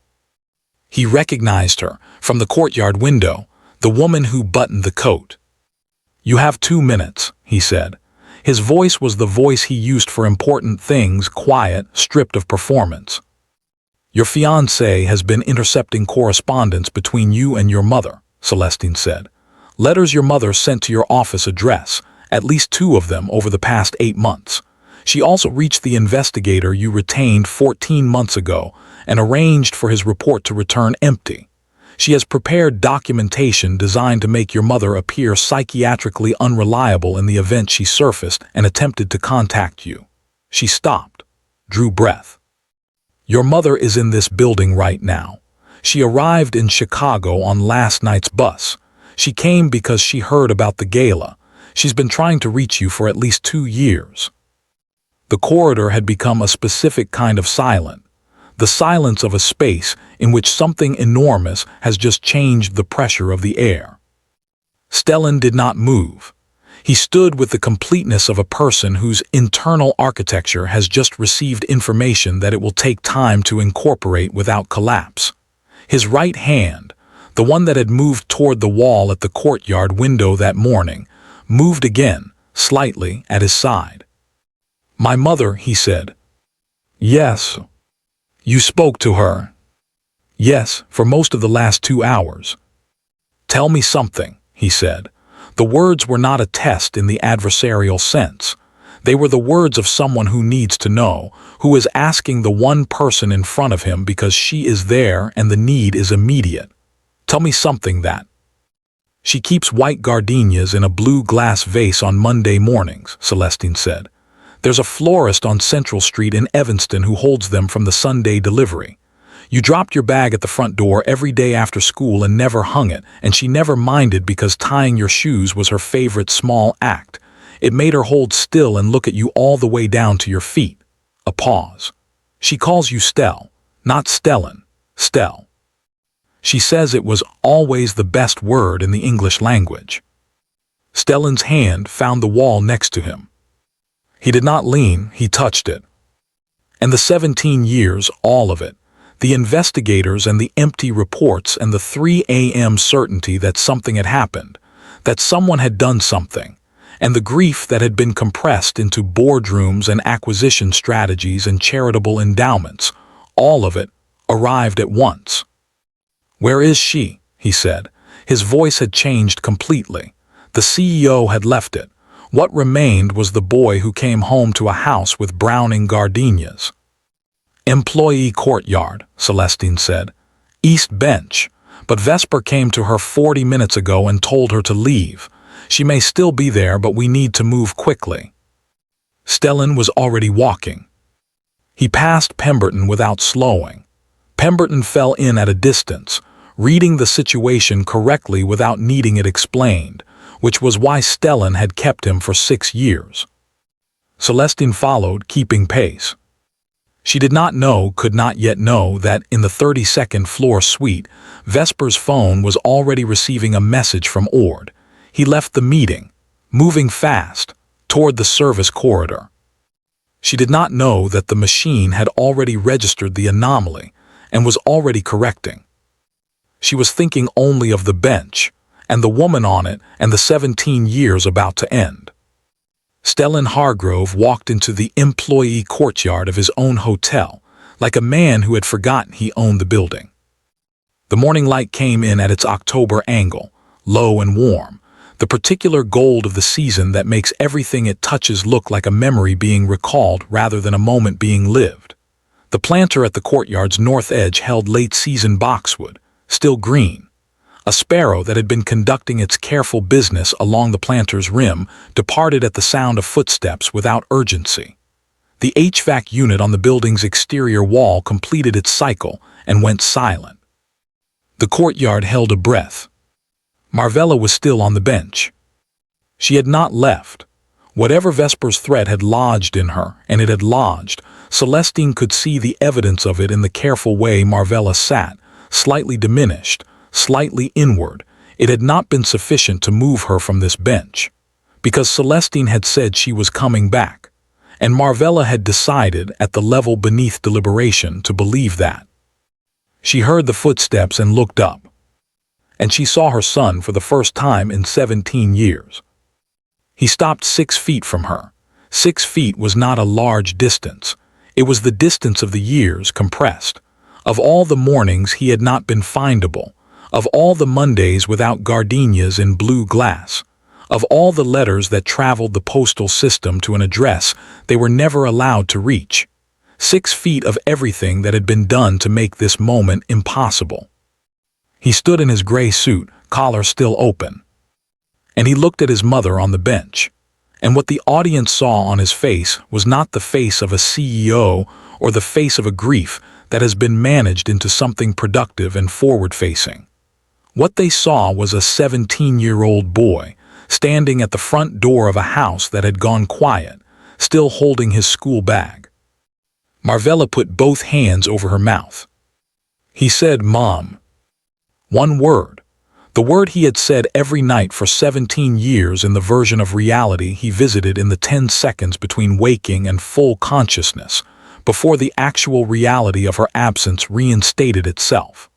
He recognized her, from the courtyard window, the woman who buttoned the coat. "You have 2 minutes," he said. His voice was the voice he used for important things, quiet, stripped of performance. "Your fiancé has been intercepting correspondence between you and your mother," Celestine said. "Letters your mother sent to your office address, at least 2 of them over the past 8 months. She also reached the investigator you retained 14 months ago and arranged for his report to return empty. She has prepared documentation designed to make your mother appear psychiatrically unreliable in the event she surfaced and attempted to contact you." She stopped, drew breath. "Your mother is in this building right now. She arrived in Chicago on last night's bus. She came because she heard about the gala. She's been trying to reach you for at least 2 years." The corridor had become a specific kind of silent, the silence of a space in which something enormous has just changed the pressure of the air. Stellan did not move. He stood with the completeness of a person whose internal architecture has just received information that it will take time to incorporate without collapse. His right hand, the one that had moved toward the wall at the courtyard window that morning, moved again, slightly, at his side. "My mother," he said. "Yes." "You spoke to her?" "Yes, for most of the last 2 hours." "Tell me something," he said. The words were not a test in the adversarial sense. They were the words of someone who needs to know, who is asking the one person in front of him because she is there and the need is immediate. "Tell me something that—" "She keeps white gardenias in a blue glass vase on Monday mornings," Celestine said. "There's a florist on Central Street in Evanston who holds them from the Sunday delivery. You dropped your bag at the front door every day after school and never hung it, and she never minded because tying your shoes was her favorite small act. It made her hold still and look at you all the way down to your feet." A pause. "She calls you Stell, not Stellan, Stell. She says it was always the best word in the English language." Stellan's hand found the wall next to him. He did not lean, he touched it. And the 17 years, all of it, the investigators and the empty reports and the 3 a.m. certainty that something had happened, that someone had done something, and the grief that had been compressed into boardrooms and acquisition strategies and charitable endowments, all of it, arrived at once. "Where is she?" he said. His voice had changed completely. The CEO had left it. What remained was the boy who came home to a house with browning gardenias. "Employee courtyard," Celestine said. "East bench. But Vesper came to her 40 minutes ago and told her to leave. She may still be there, but we need to move quickly." Stellan was already walking. He passed Pemberton without slowing. Pemberton fell in at a distance, reading the situation correctly without needing it explained, which was why Stellan had kept him for 6 years. Celestine followed, keeping pace. She did not know, could not yet know, that in the 32nd floor suite, Vesper's phone was already receiving a message from Ord. He left the meeting, moving fast, toward the service corridor. She did not know that the machine had already registered the anomaly and was already correcting. She was thinking only of the bench, and the woman on it, and the 17 years about to end. Stellan Hargrove walked into the employee courtyard of his own hotel, like a man who had forgotten he owned the building. The morning light came in at its October angle, low and warm, the particular gold of the season that makes everything it touches look like a memory being recalled rather than a moment being lived. The planter at the courtyard's north edge held late-season boxwood, still green. A sparrow that had been conducting its careful business along the planter's rim departed at the sound of footsteps without urgency. The HVAC unit on the building's exterior wall completed its cycle and went silent. The courtyard held a breath. Marvella was still on the bench. She had not left. Whatever Vesper's threat had lodged in her, and it had lodged, Celestine could see the evidence of it in the careful way Marvella sat, slightly diminished, slightly inward. It had not been sufficient to move her from this bench, because Celestine had said she was coming back, and Marvella had decided at the level beneath deliberation to believe that. She heard the footsteps and looked up, and she saw her son for the first time in 17 years. He stopped 6 feet from her. 6 feet was not a large distance. It was the distance of the years compressed. Of all the mornings he had not been findable, of all the Mondays without gardenias in blue glass, of all the letters that traveled the postal system to an address they were never allowed to reach. 6 feet of everything that had been done to make this moment impossible. He stood in his gray suit, collar still open, and he looked at his mother on the bench. And what the audience saw on his face was not the face of a CEO or the face of a grief that has been managed into something productive and forward-facing. What they saw was a 17-year-old boy standing at the front door of a house that had gone quiet, still holding his school bag. Marvella put both hands over her mouth. He said, "Mom." One word. The word he had said every night for 17 years in the version of reality he visited in the 10 seconds between waking and full consciousness, before the actual reality of her absence reinstated itself.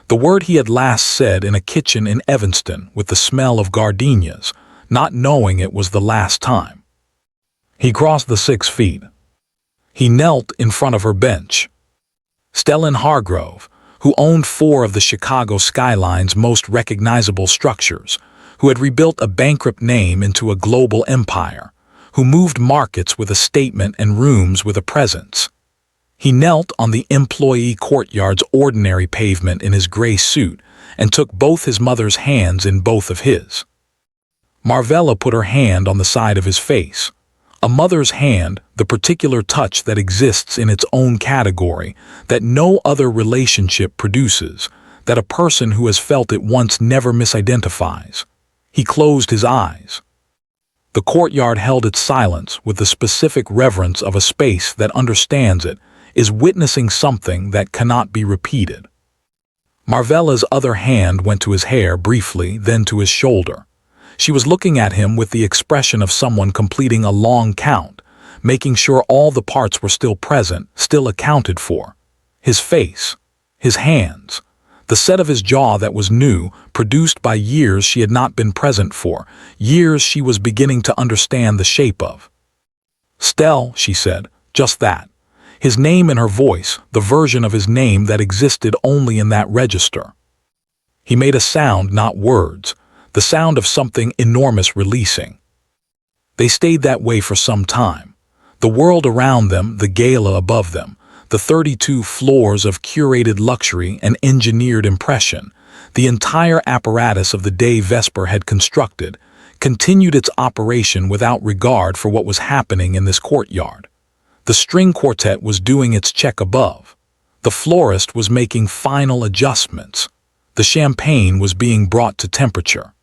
The word he had last said in a kitchen in Evanston with the smell of gardenias, not knowing it was the last time. He crossed the 6 feet. He knelt in front of her bench. Stellan Hargrove, who owned 4 of the Chicago skyline's most recognizable structures, who had rebuilt a bankrupt name into a global empire, who moved markets with a statement and rooms with a presence. He knelt on the employee courtyard's ordinary pavement in his gray suit and took both his mother's hands in both of his. Marvella put her hand on the side of his face. A mother's hand, the particular touch that exists in its own category, that no other relationship produces, that a person who has felt it once never misidentifies. He closed his eyes. The courtyard held its silence with the specific reverence of a space that understands it, is witnessing something that cannot be repeated. Marvella's other hand went to his hair briefly, then to his shoulder. She was looking at him with the expression of someone completing a long count, making sure all the parts were still present, still accounted for. His face, his hands, The set of his jaw that was new, produced by years she had not been present for, years she was beginning to understand the shape of. "Stell," she said, just that. His name in her voice, the version of his name that existed only in that register. He made a sound, not words, the sound of something enormous releasing. They stayed that way for some time. The world around them, the gala above them, the 32 floors of curated luxury and engineered impression, the entire apparatus of the day Vesper had constructed, continued its operation without regard for what was happening in this courtyard. The string quartet was doing its check above. The florist was making final adjustments. The champagne was being brought to temperature.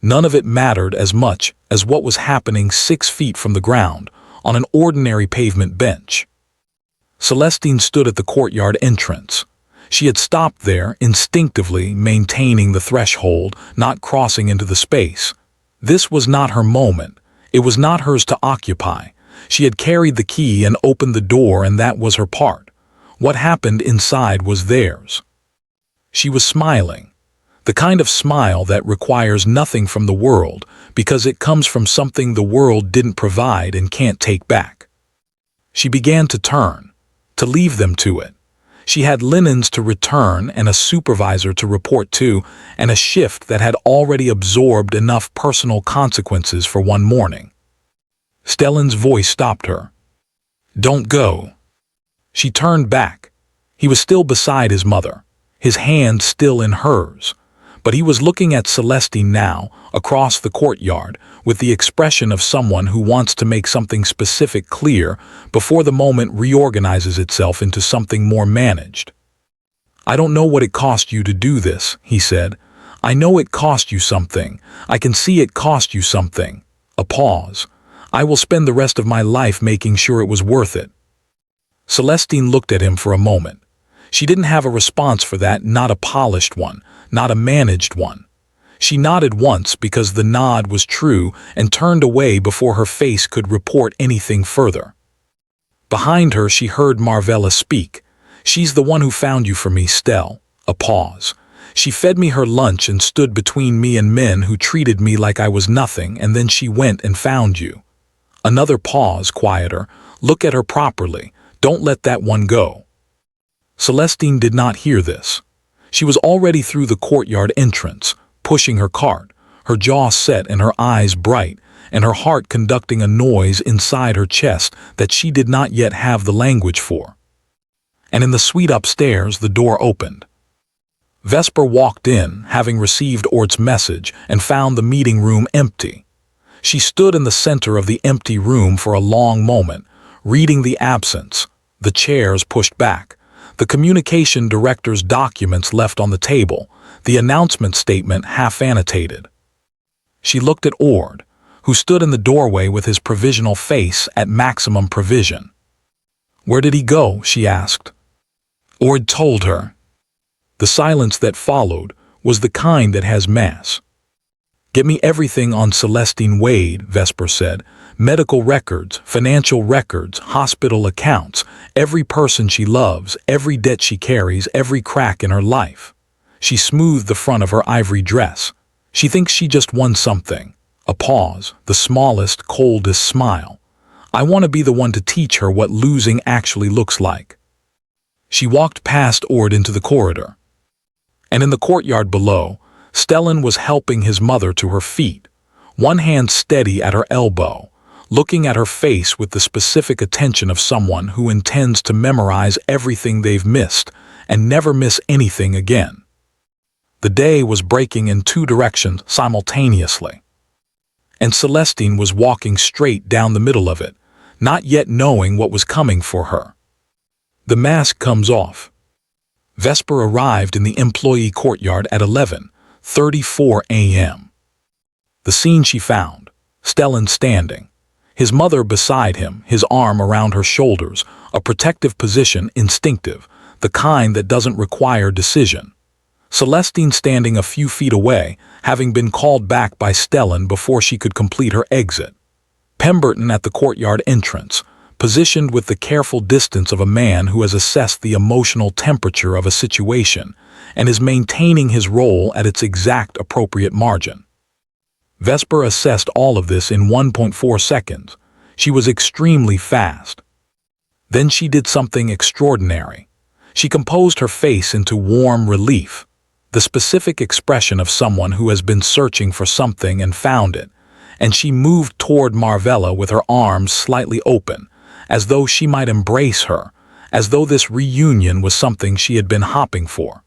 None of it mattered as much as what was happening 6 feet from the ground on an ordinary pavement bench. Celestine stood at the courtyard entrance. She had stopped there, instinctively maintaining the threshold, not crossing into the space. This was not her moment. It was not hers to occupy. She had carried the key and opened the door, and that was her part. What happened inside was theirs. She was smiling. The kind of smile that requires nothing from the world because it comes from something the world didn't provide and can't take back. She began to turn, to leave them to it. She had linens to return and a supervisor to report to and a shift that had already absorbed enough personal consequences for one morning. Stellan's voice stopped her. "Don't go." She turned back. He was still beside his mother, his hand still in hers, but he was looking at Celestine now, across the courtyard, with the expression of someone who wants to make something specific clear before the moment reorganizes itself into something more managed. "I don't know what it cost you to do this," he said. "I know it cost you something. I can see it cost you something." A pause. "I will spend the rest of my life making sure it was worth it." Celestine looked at him for a moment. She didn't have a response for that, not a polished one, not a managed one. She nodded once because the nod was true and turned away before her face could report anything further. Behind her she heard Marvella speak. "She's the one who found you for me, Stell." A pause. "She fed me her lunch and stood between me and men who treated me like I was nothing, and then she went and found you." Another pause, quieter. "Look at her properly. Don't let that one go." Celestine did not hear this. She was already through the courtyard entrance, pushing her cart, her jaw set and her eyes bright, and her heart conducting a noise inside her chest that she did not yet have the language for. And in the suite upstairs, the door opened. Vesper walked in, having received Ort's message, and found the meeting room empty. She stood in the center of the empty room for a long moment, reading the absence, the chairs pushed back, the communication director's documents left on the table, the announcement statement half annotated. She looked at Ord, who stood in the doorway with his provisional face at maximum provision. "Where did he go?" she asked. Ord told her. The silence that followed was the kind that has mass. "Get me everything on Celestine Wade," Vesper said. "Medical records, financial records, hospital accounts, every person she loves, every debt she carries, every crack in her life." She smoothed the front of her ivory dress. "She thinks she just won something." A pause, the smallest, coldest smile. "I want to be the one to teach her what losing actually looks like." She walked past Ord into the corridor. And in the courtyard below, Stellan was helping his mother to her feet, one hand steady at her elbow, looking at her face with the specific attention of someone who intends to memorize everything they've missed and never miss anything again. The day was breaking in 2 directions simultaneously. And Celestine was walking straight down the middle of it, not yet knowing what was coming for her. The mask comes off. Vesper arrived in the employee courtyard at 11:34 a.m. The scene she found: Stellan standing, his mother beside him, his arm around her shoulders, a protective position, instinctive, the kind that doesn't require decision. Celestine standing a few feet away, having been called back by Stellan before she could complete her exit. Pemberton at the courtyard entrance, positioned with the careful distance of a man who has assessed the emotional temperature of a situation and is maintaining his role at its exact appropriate margin. Vesper assessed all of this in 1.4 seconds. She was extremely fast. Then she did something extraordinary. She composed her face into warm relief, the specific expression of someone who has been searching for something and found it, and she moved toward Marvella with her arms slightly open, as though she might embrace her, as though this reunion was something she had been hopping for.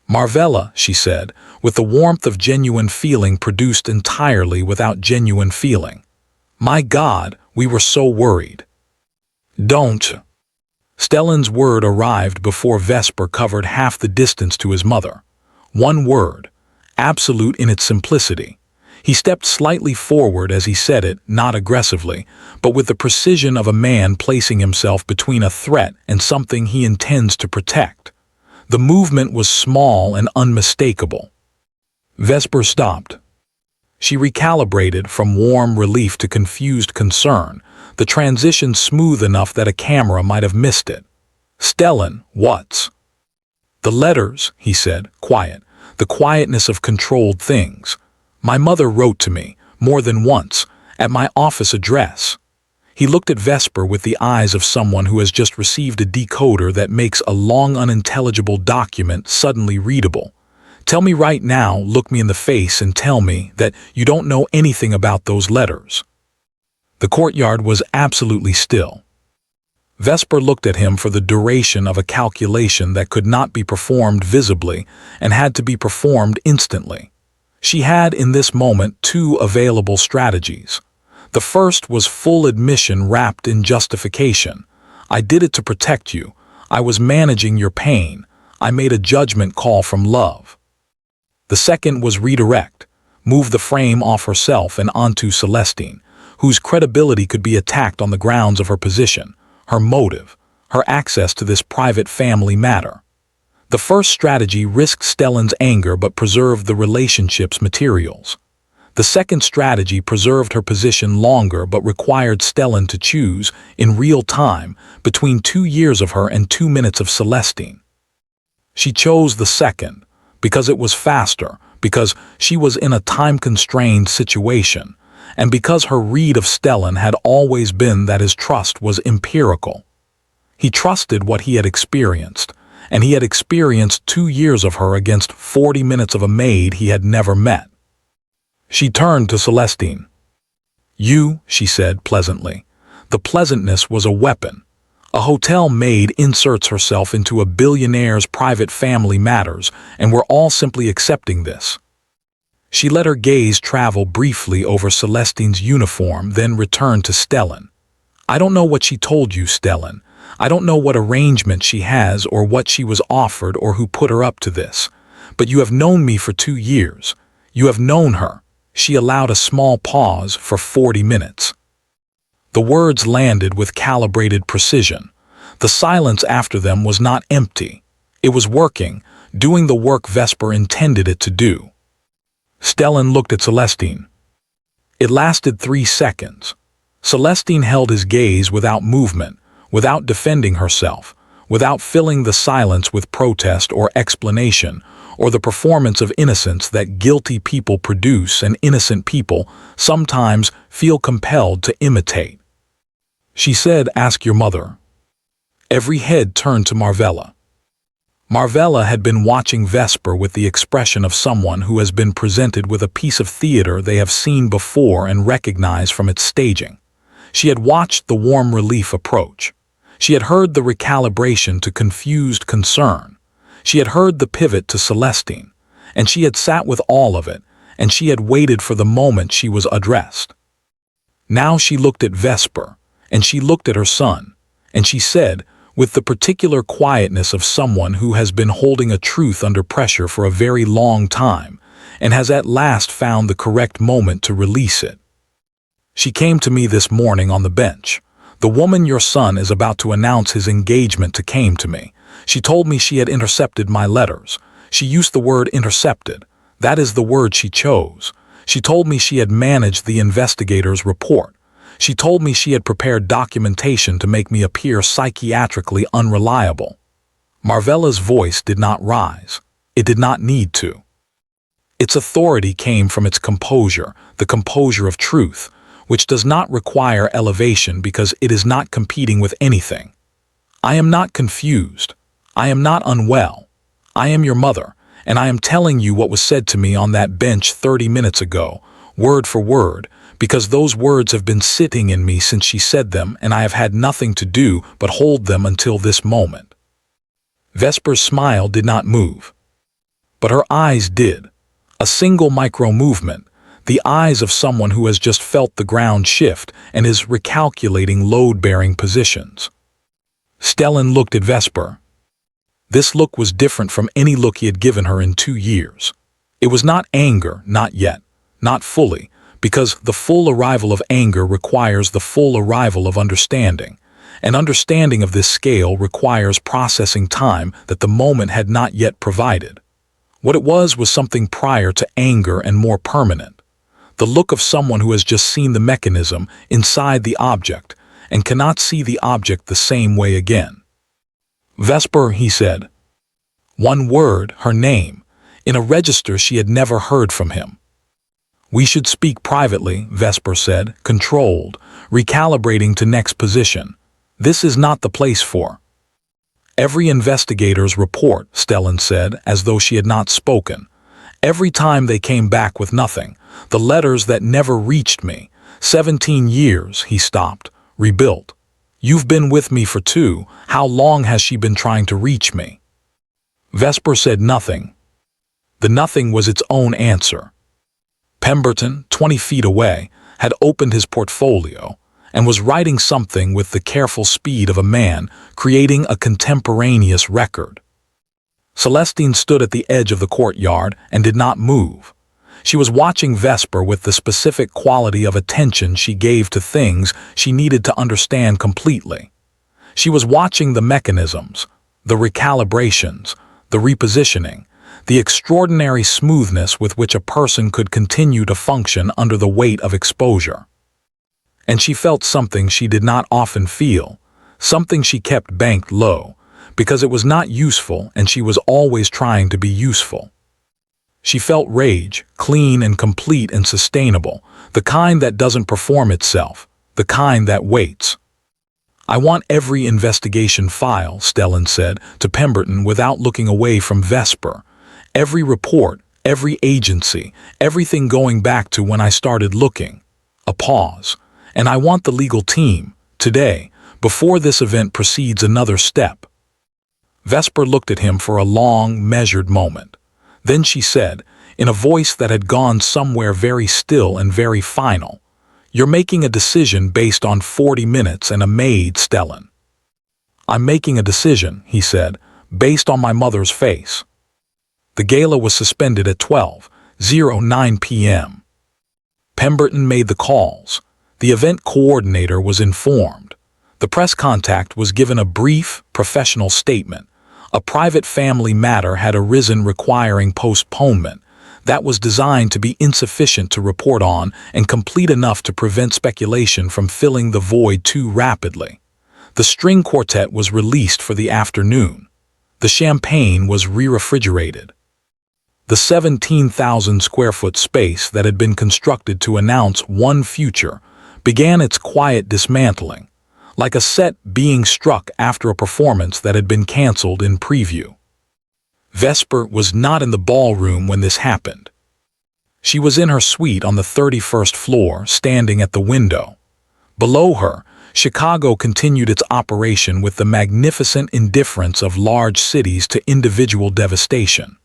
"Marvella," she said, with the warmth of genuine feeling produced entirely without genuine feeling. "My God, we were so worried." "Don't." Stellan's word arrived before Vesper covered half the distance to his mother. One word, absolute in its simplicity. He stepped slightly forward as he said it, not aggressively, but with the precision of a man placing himself between a threat and something he intends to protect. The movement was small and unmistakable. Vesper stopped. She recalibrated from warm relief to confused concern, the transition smooth enough that a camera might have missed it. "Stellan, what's?" "The letters," he said, quiet, the quietness of controlled things. "My mother wrote to me, more than once, at my office address." He looked at Vesper with the eyes of someone who has just received a decoder that makes a long unintelligible document suddenly readable. "Tell me right now, look me in the face and tell me that you don't know anything about those letters." The courtyard was absolutely still. Vesper looked at him for the duration of a calculation that could not be performed visibly and had to be performed instantly. She had, in this moment, two available strategies. The first was full admission wrapped in justification. "I did it to protect you. I was managing your pain. I made a judgment call from love." The second was redirect, move the frame off herself and onto Celestine, whose credibility could be attacked on the grounds of her position, her motive, her access to this private family matter. The first strategy risked Stellan's anger but preserved the relationship's materials. The second strategy preserved her position longer but required Stellan to choose, in real time, between 2 years of her and 2 minutes of Celestine. She chose the second, because it was faster, because she was in a time-constrained situation, and because her read of Stellan had always been that his trust was empirical. He trusted what he had experienced, and he had experienced 2 years of her against 40 minutes of a maid he had never met. She turned to Celestine. "You," she said pleasantly. The pleasantness was a weapon. A hotel maid inserts herself into a billionaire's private family matters, and we're all simply accepting this. She let her gaze travel briefly over Celestine's uniform, then returned to Stellan. "I don't know what she told you, Stellan. I don't know what arrangement she has or what she was offered or who put her up to this. But you have known me for 2 years. You have known her." She allowed a small pause for 40 minutes. The words landed with calibrated precision. The silence after them was not empty. It was working, doing the work Vesper intended it to do. Stellan looked at Celestine. It lasted 3 seconds. Celestine held his gaze without movement, without defending herself, without filling the silence with protest or explanation, or the performance of innocence that guilty people produce and innocent people sometimes feel compelled to imitate. She said, "Ask your mother." Every head turned to Marvella. Marvella had been watching Vesper with the expression of someone who has been presented with a piece of theater they have seen before and recognized from its staging. She had watched the warm relief approach. She had heard the recalibration to confused concern. She had heard the pivot to Celestine, and she had sat with all of it, and she had waited for the moment she was addressed. Now she looked at Vesper, and she looked at her son, and she said, with the particular quietness of someone who has been holding a truth under pressure for a very long time, and has at last found the correct moment to release it. "She came to me this morning on the bench. The woman your son is about to announce his engagement to came to me. She told me she had intercepted my letters. She used the word intercepted. That is the word she chose. She told me she had managed the investigator's report. She told me she had prepared documentation to make me appear psychiatrically unreliable. Marvella's voice did not rise. It did not need to. Its authority came from its composure, the composure of truth, which does not require elevation because it is not competing with anything. I am not confused. I am not unwell. I am your mother, and I am telling you what was said to me on that bench 30 minutes ago, word for word, because those words have been sitting in me since she said them, and I have had nothing to do but hold them until this moment. Vesper's smile did not move. But her eyes did. A single micro-movement, the eyes of someone who has just felt the ground shift and is recalculating load-bearing positions. Stellan looked at Vesper. This look was different from any look he had given her in 2 years. It was not anger, not yet, not fully, because the full arrival of anger requires the full arrival of understanding, and understanding of this scale requires processing time that the moment had not yet provided. What it was something prior to anger and more permanent. The look of someone who has just seen the mechanism inside the object and cannot see the object the same way again. Vesper, he said. One word, her name, in a register she had never heard from him. We should speak privately, Vesper said, controlled, recalibrating to next position. This is not the place for. Every investigator's report, Stellan said, as though she had not spoken. Every time they came back with nothing. The letters that never reached me. 17 years, he stopped, rebuilt. You've been with me for 2. How long has she been trying to reach me? Vesper said nothing. The nothing was its own answer. Pemberton, 20 feet away, had opened his portfolio and was writing something with the careful speed of a man creating a contemporaneous record. Celestine stood at the edge of the courtyard and did not move. She was watching Vesper with the specific quality of attention she gave to things she needed to understand completely. She was watching the mechanisms, the recalibrations, the repositioning, the extraordinary smoothness with which a person could continue to function under the weight of exposure. And she felt something she did not often feel, something she kept banked low, because it was not useful and she was always trying to be useful. She felt rage, clean and complete and sustainable, the kind that doesn't perform itself, the kind that waits. I want every investigation file, Stellan said to Pemberton without looking away from Vesper. Every report, every agency, everything going back to when I started looking. A pause. And I want the legal team, today, before this event proceeds another step. Vesper looked at him for a long, measured moment. Then she said, in a voice that had gone somewhere very still and very final, "You're making a decision based on 40 minutes and a maid, Stellan." "I'm making a decision," he said, "based on my mother's face." The gala was suspended at 12:09 p.m. Pemberton made the calls. The event coordinator was informed. The press contact was given a brief, professional statement. A private family matter had arisen requiring postponement that was designed to be insufficient to report on and complete enough to prevent speculation from filling the void too rapidly. The string quartet was released for the afternoon. The champagne was re-refrigerated. The 17,000-square-foot space that had been constructed to announce one future began its quiet dismantling, like a set being struck after a performance that had been canceled in preview. Vesper was not in the ballroom when this happened. She was in her suite on the 31st floor, standing at the window. Below her, Chicago continued its operation with the magnificent indifference of large cities to individual devastation.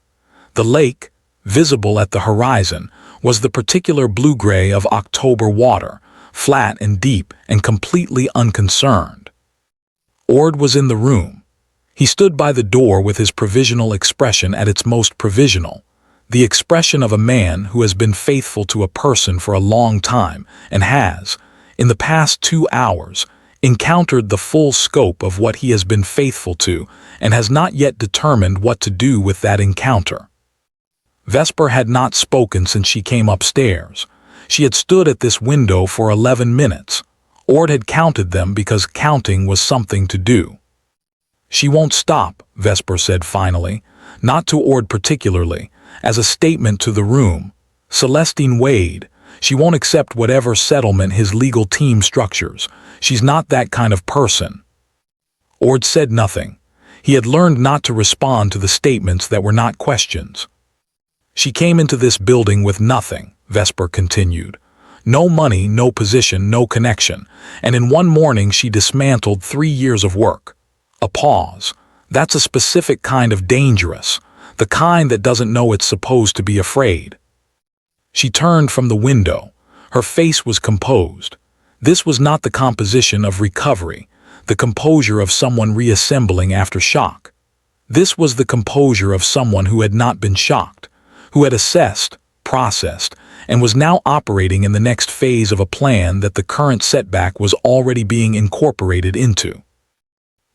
The lake, visible at the horizon, was the particular blue-gray of October water, flat and deep and completely unconcerned. Ord was in the room. He stood by the door with his provisional expression at its most provisional, the expression of a man who has been faithful to a person for a long time and has, in the past 2 hours, encountered the full scope of what he has been faithful to and has not yet determined what to do with that encounter. Vesper had not spoken since she came upstairs. She had stood at this window for 11 minutes, Ord had counted them because counting was something to do. She won't stop, Vesper said finally, not to Ord particularly, as a statement to the room. Celestine Wade, she won't accept whatever settlement his legal team structures. She's not that kind of person. Ord said nothing. He had learned not to respond to the statements that were not questions. She came into this building with nothing, Vesper continued. No money, no position, no connection, and in one morning she dismantled 3 years of work. A pause. That's a specific kind of dangerous, the kind that doesn't know it's supposed to be afraid. She turned from the window. Her face was composed. This was not the composition of recovery, the composure of someone reassembling after shock. This was the composure of someone who had not been shocked, who had assessed, processed, and was now operating in the next phase of a plan that the current setback was already being incorporated into.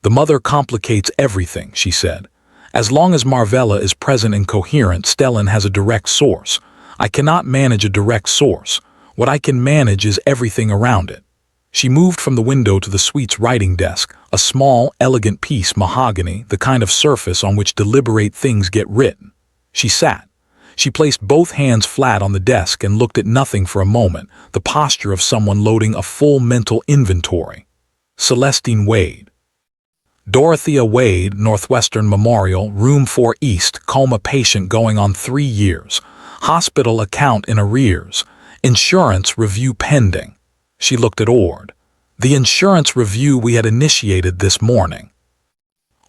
The mother complicates everything, she said. As long as Marvella is present and coherent, Stellan has a direct source. I cannot manage a direct source. What I can manage is everything around it. She moved from the window to the suite's writing desk, a small, elegant piece, mahogany, the kind of surface on which deliberate things get written. She sat. She placed both hands flat on the desk and looked at nothing for a moment, the posture of someone loading a full mental inventory. Celestine Wade. Dorothea Wade, Northwestern Memorial, Room 4 East, coma patient going on 3 years. Hospital account in arrears. Insurance review pending. She looked at Ord. The insurance review we had initiated this morning.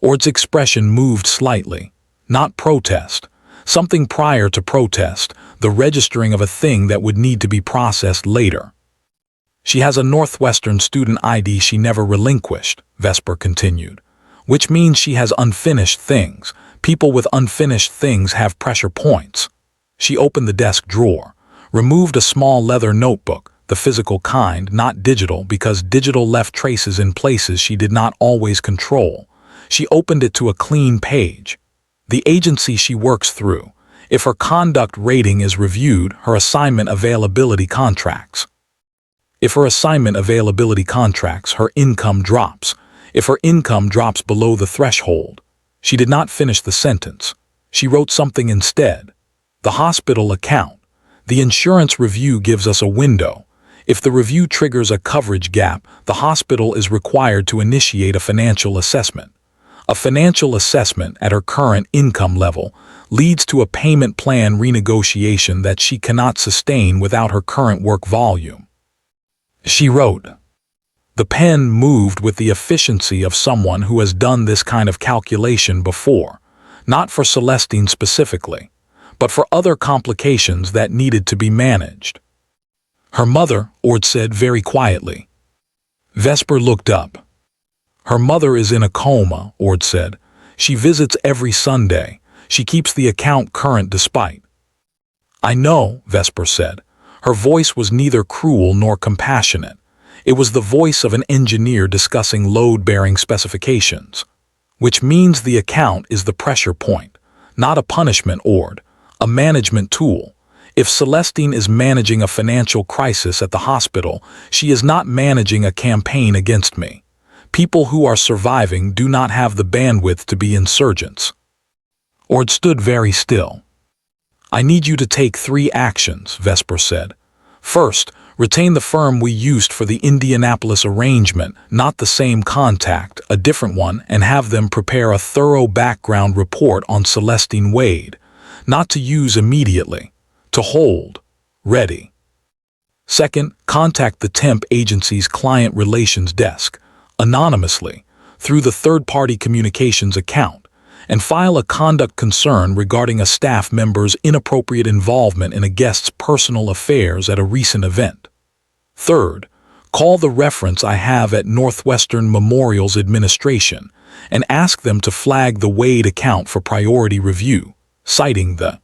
Ord's expression moved slightly. Not protest. Something prior to protest, the registering of a thing that would need to be processed later. She has a Northwestern student ID she never relinquished, Vesper continued, which means she has unfinished things. People with unfinished things have pressure points. She opened the desk drawer, removed a small leather notebook, the physical kind, not digital, because digital left traces in places she did not always control. She opened it to a clean page. The agency she works through. If her conduct rating is reviewed, her assignment availability contracts. If her assignment availability contracts, her income drops. If her income drops below the threshold. She did not finish the sentence. She wrote something instead. The hospital account. The insurance review gives us a window. If the review triggers a coverage gap, the hospital is required to initiate a financial assessment. A financial assessment at her current income level leads to a payment plan renegotiation that she cannot sustain without her current work volume. She wrote. The pen moved with the efficiency of someone who has done this kind of calculation before, not for Celestine specifically, but for other complications that needed to be managed. Her mother, Ord said very quietly. Vesper looked up. Her mother is in a coma, Ord said. She visits every Sunday. She keeps the account current despite. I know, Vesper said. Her voice was neither cruel nor compassionate. It was the voice of an engineer discussing load-bearing specifications. Which means the account is the pressure point, not a punishment, Ord, a management tool. If Celestine is managing a financial crisis at the hospital, she is not managing a campaign against me. People who are surviving do not have the bandwidth to be insurgents. Ord stood very still. I need you to take 3 actions, Vesper said. First, retain the firm we used for the Indianapolis arrangement, not the same contact, a different one, and have them prepare a thorough background report on Celestine Wade, not to use immediately, to hold, ready. Second, contact the temp agency's client relations desk, anonymously, through the third-party communications account, and file a conduct concern regarding a staff member's inappropriate involvement in a guest's personal affairs at a recent event. Third, call the reference I have at Northwestern Memorial's administration and ask them to flag the Wade account for priority review, citing the